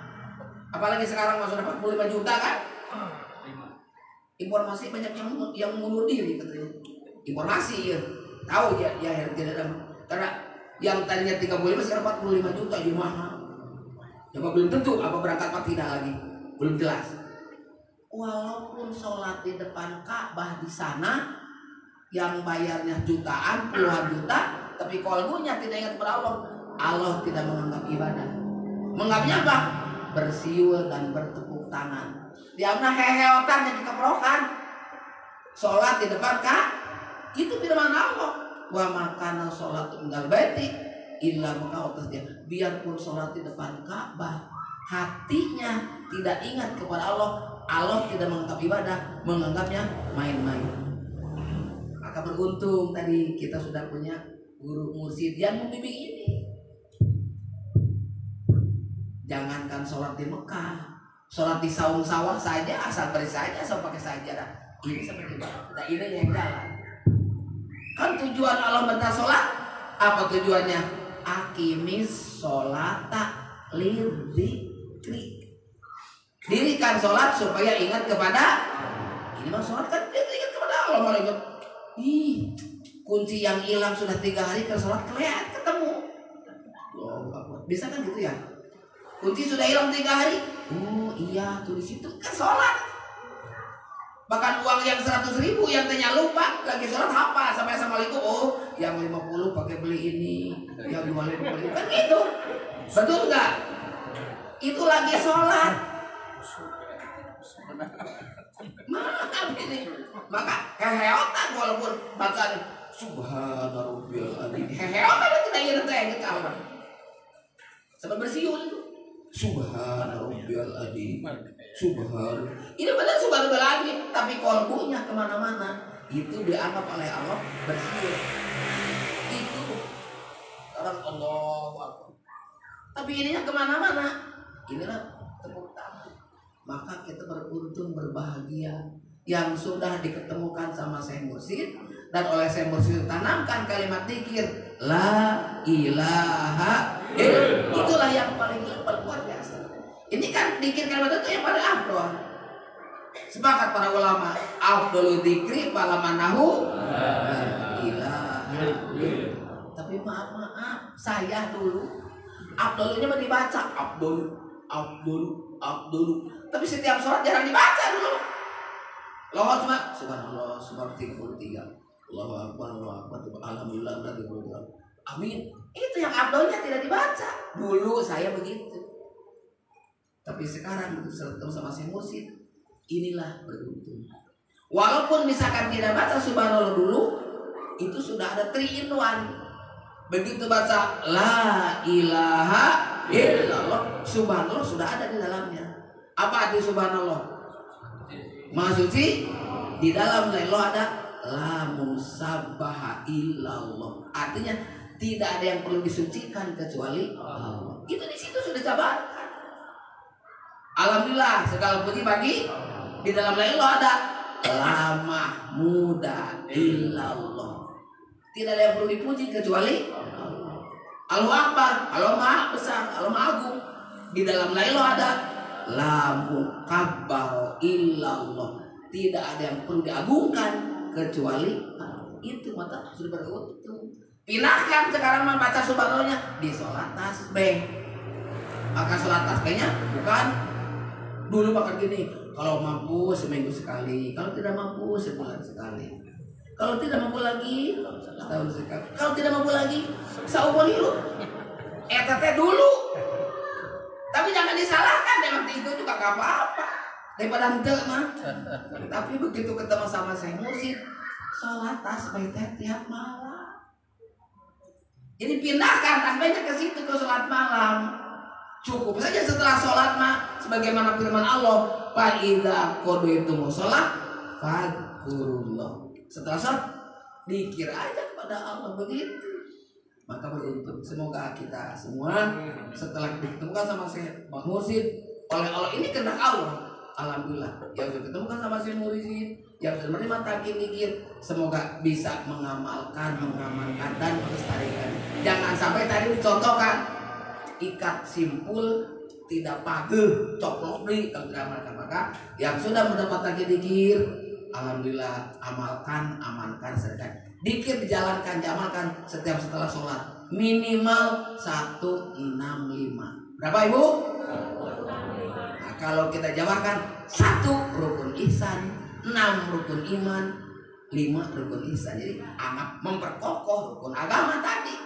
Apalagi sekarang masuk 45 juta kan? Informasi banyak yang bunuh diri katanya. Informasi ya. Tahu ya tidak ada. Karena yang tadinya 35 sekarang 45 juta jadi mahal. Ya belum tentu apa berangkat apa tidak lagi. Belum jelas. Walaupun sholat di depan Ka'bah di sana yang bayarnya jutaan, puluhan juta, tapi kolbunya tidak ingat kepada Allah. Allah tidak menganggap ibadah. Menganggapnya apa? Bersiul dan bertepuk tangan. Diamna heheotan yang dikeprokan. Sholat di depan itu firman Allah. Wa makana sholat indal baiti illa muqawtas dia. Biarpun sholat di depan Ka'bah, hatinya tidak ingat kepada Allah. Allah tidak menganggap ibadah, menganggapnya main-main. Maka beruntung tadi kita sudah punya guru mursyid yang membimbing ini. Jangankan sholat di Mekah, sholat di saung sawah saja, asal beri saja, asal pakai sajadah. Ini seperti itu. Nah, ini yang jalan. Kan tujuan Allah minta sholat, apa tujuannya? Akimis sholata lidzikri. Dirikan sholat supaya ingat kepada. Ini mah sholat kan dia ingat kepada Allah, malah ingat. Kunci yang hilang sudah 3 hari ke sholat ketemu. Bisa kan gitu ya? Kunci sudah hilang 3 hari. Oh iya, tuh di situ kan sholat. Bahkan uang yang 100.000 yang tanya lupa lagi sholat hafal sampai assalamualaikum. Oh, yang 50 pakai beli ini, yang 25 beli kan gitu. Betul nggak? Itu lagi sholat. Maaf ini. Maka heheotan walaupun bacaan subhanarabbiyal adzim. Heheotan itu tidak ingat apa. Sampai bersiul itu. Subhanarabbiyal adzim. Subhan. Ini benar subhanarabbiyal adzim, tapi kolbunya kemana-mana. Itu dianggap oleh Allah bersiul. Itu orang Allahu Akbar. Tapi ininya kemana-mana. Inilah tepuk tangan. Maka kita beruntung berbahagia yang sudah diketemukan sama Syekh Mursyid dan oleh Syekh Mursyid tanamkan kalimat zikir la ilaha illallah. Itulah yang paling luar biasa. Ini kan zikir kalimat itu yang paling afdal. Sepakat para ulama, afdalul dzikri falamanahu la ilaha illallah. Tapi maaf, saya dulu afdalnya mah dibaca Abdul. Tapi setiap sholat jarang dibaca dulu. Loh cuma subhanallah, subhanallah 33. Allahu akbar, alhamdulillah 33. Amin. Itu yang abdulnya tidak dibaca. Dulu saya begitu. Tapi sekarang ketemu sama Syekh Mursyid, inilah beruntung. Walaupun misalkan tidak baca subhanallah dulu, itu sudah ada 3 in 1. Begitu baca la ilaha illallah, subhanallah sudah ada di dalamnya. Apa arti subhanallah? Maha suci. Di dalam la ilaha ada la musabbaha illallah. Artinya tidak ada yang perlu disucikan kecuali Allah. Itu di situ sudah dijabarkan. Alhamdulillah segala puji bagi di dalam la ilaha ada la mahmuda illallah. Tidak ada yang perlu dipuji kecuali Allah. Allahu Akbar, Allah Maha Besar, Allah Maha Agung. Di dalam la ilaha ada la mukabbar illallah. Tidak ada yang perlu diagungkan kecuali Allah. Itu mata sudah beruntung. Pinahkan sekarang membaca subhanallahnya di sholat tasbih. Maka sholat tasbihnya bukan dulu makan gini Kalau mampu seminggu sekali, kalau tidak mampu sebulan sekali. Kalau tidak mampu lagi setahun sekali. Kalau tidak mampu lagi saumur hidup. Tete dulu. Tapi jangan disalahkan, memang itu juga gak apa-apa. Daripada henteu mah. Tapi begitu ketemu sama Syekh Mursyid, sholat tasbih tiap malam. Jadi pindahkan tasbihnya ke situ, ke sholat malam. Cukup saja setelah sholat mah, sebagaimana firman Allah, fa idza qadaytumus sholat fadhkurullah. Setelah sholat dikir aja kepada Allah, begitu. Maka beruntung. Semoga kita semua setelah ditemukan sama Syekh Mursyid oleh Allah, ini kehendak Allah. Alhamdulillah yang sudah ditemukan sama Syekh Mursyid, yang sudah menerima takin dikir, semoga bisa mengamalkan dan melestarikan. Jangan sampai tadi dicontohkan ikat simpul tidak pageh coplok di kalau tidak amalkan. Maka yang sudah mendapat takin dikir, alhamdulillah amalkan, sedekah. Dikir dijalankan, diamalkan setiap setelah sholat minimal 165. Berapa Ibu? Nah, kalau kita jabarkan 1 rukun ihsan, 6 rukun iman, 5 rukun ihsan. Jadi amat memperkokoh rukun agama tadi.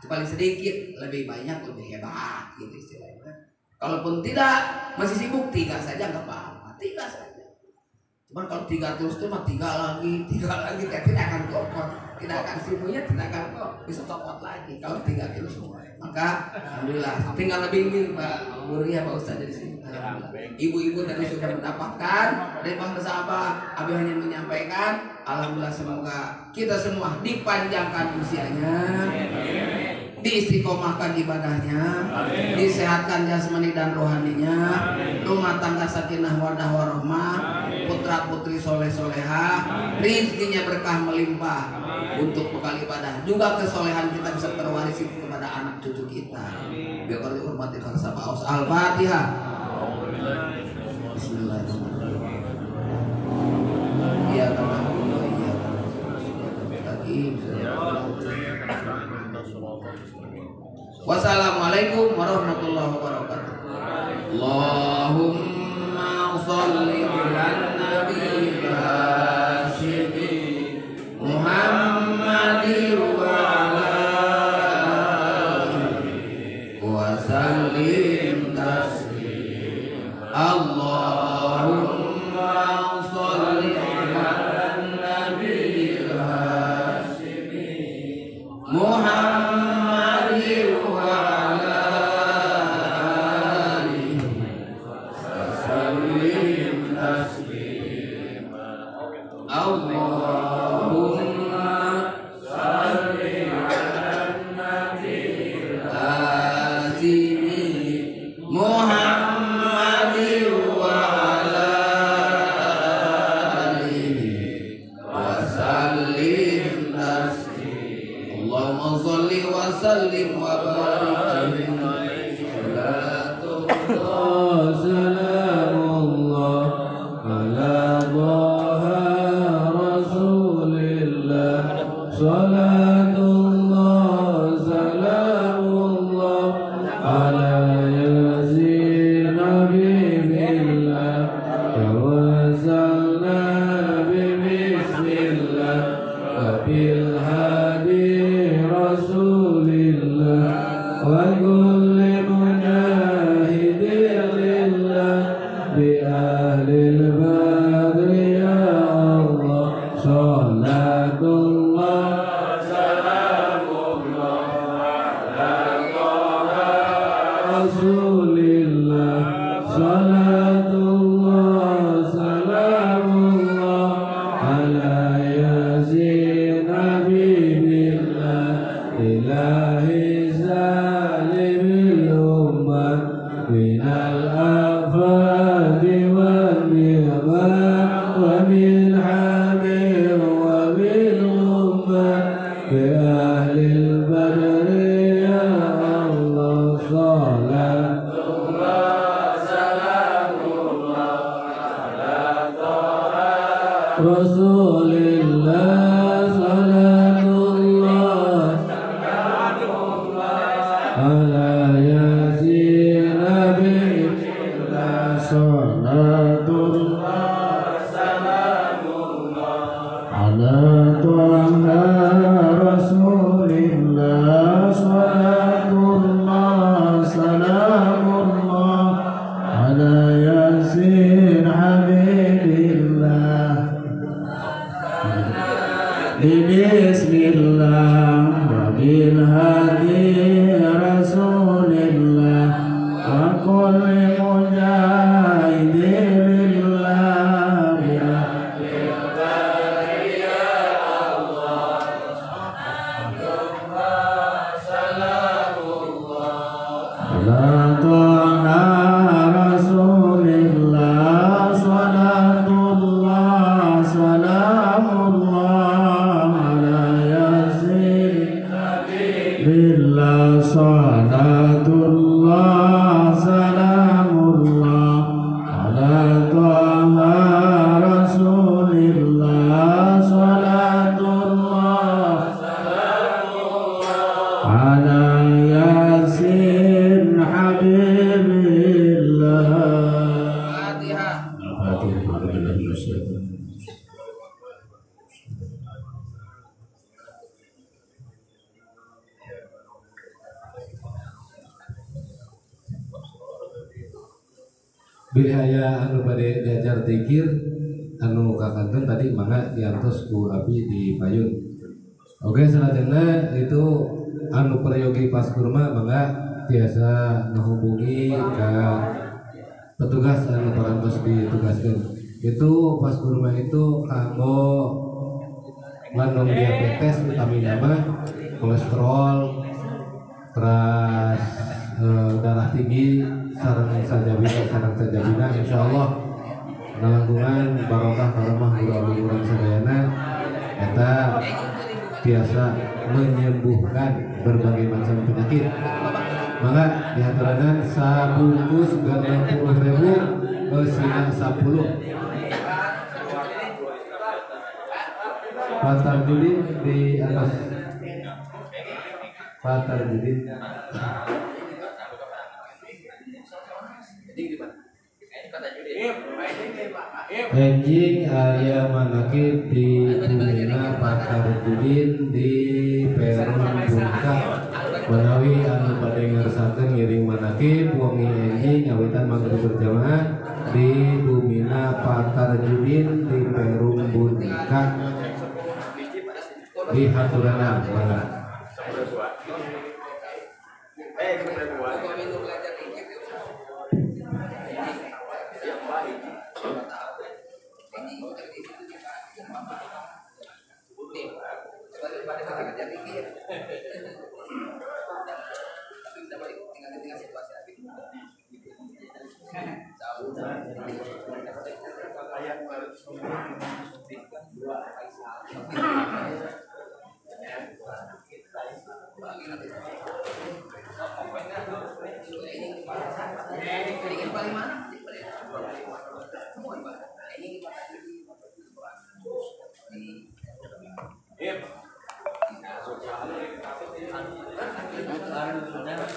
Paling sedikit, lebih banyak, lebih hebat gitu istilahnya. Kalaupun tidak, masih sibuk 3 saja nggak apa-apa, 3 saja. Cuman kalau 3 terus itu mah 3 lagi, tidak akan kokoh, tidak akan sibuknya, tidak akan bisa copot lagi. Kalau 3 terus semua, maka alhamdulillah. Tinggal lebih ini Pak Guru ya Pak Ustadz dari sini. Ibu-ibu tadi sudah mendapatkan dari bangsa apa? Abi hanya menyampaikan. Alhamdulillah, semoga kita semua dipanjangkan usianya, diistiqomahkan ibadahnya, disehatkan jasmani dan rohaninya, rumah tangga sakinah wadah warahmah, putra putri soleh soleha, rizkinya berkah melimpah untuk bekal ibadah, juga kesolehan kita bisa terwarisi kepada anak cucu kita. Biar kalau dihormati bangsa Paus. Al-Fatihah. Bismillahirrahmanirrahim. Ya Wassalamualaikum warahmatullahi wabarakatuh. Allahumma sholli ala nabi Hashimi Muhammadin wa ala alihi wa sallim taslima. Allahumma sholli ala nabi Hashimi Muhammadin wa ala alihi wa sallim taslima. Allahumma sholli ala nabi Hashimi Muhammadin wa ala alihi wa sallim taslima. Allahumma sholli wa sallim wa barik alaihi. Salamullah ala Taha Rasulillah. Salatullah salamullah ala Yasin Nabiillah. Tawassalna bismillah wa bil hadi Rasulillah wa kulli mujahidin lillah bi ahlil badri ya Allah. Salatullah salamullah ala Taha Rasulillah. Salatullah salamullah ala Yasin Nabiillah. Ilahi zalimil ummah minal afadi wal nihman wa min hamil wa bil ummah bi ahlil badri ya Allah. Salatullah salamullah ala Taha Rasulillah. Salatullah ala Yasin Nabiillah. Salatullah yasin habibillah bismillah wa bil hadi rasulillah wa kulli mujahidin lillah ya Allah Taha Rasulillah salatullah salamullah ala yasin billah salatullah salamullah ala Taha Rasulillah salatullah ala yasin habibillah. Bihaya anu bade diajar zikir anu kakanten tadi mangga diantos ku abdi di payun. Oke, selanjutnya itu anu prayogi pas kurma mangga biasa menghubungi ke petugas anu parantos ditugaskeun. Itu pas kurma itu kanggo ngandung diabetes utamina mah kolesterol terus darah tinggi sareng sajabina insyaallah nalangkungan barokah karamah guru urang sadayana eta biasa menyembuhkan berbagai macam penyakit. Maka dihaturanan sabungkus 60.000 sina 10 Patar Judin di atas Patar Judin Enjing aya manakib di Bumina Patar Judin di Peron Bunka menawi anu pada ngersakeun ngiring manakib wangi enjing awitan maghrib berjamaah di Bumina Patar Judin di Peron Bunka di Haturanan mana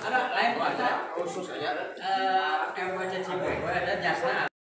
ada lain kok ada khusus aja RWC Cibubur ada jasa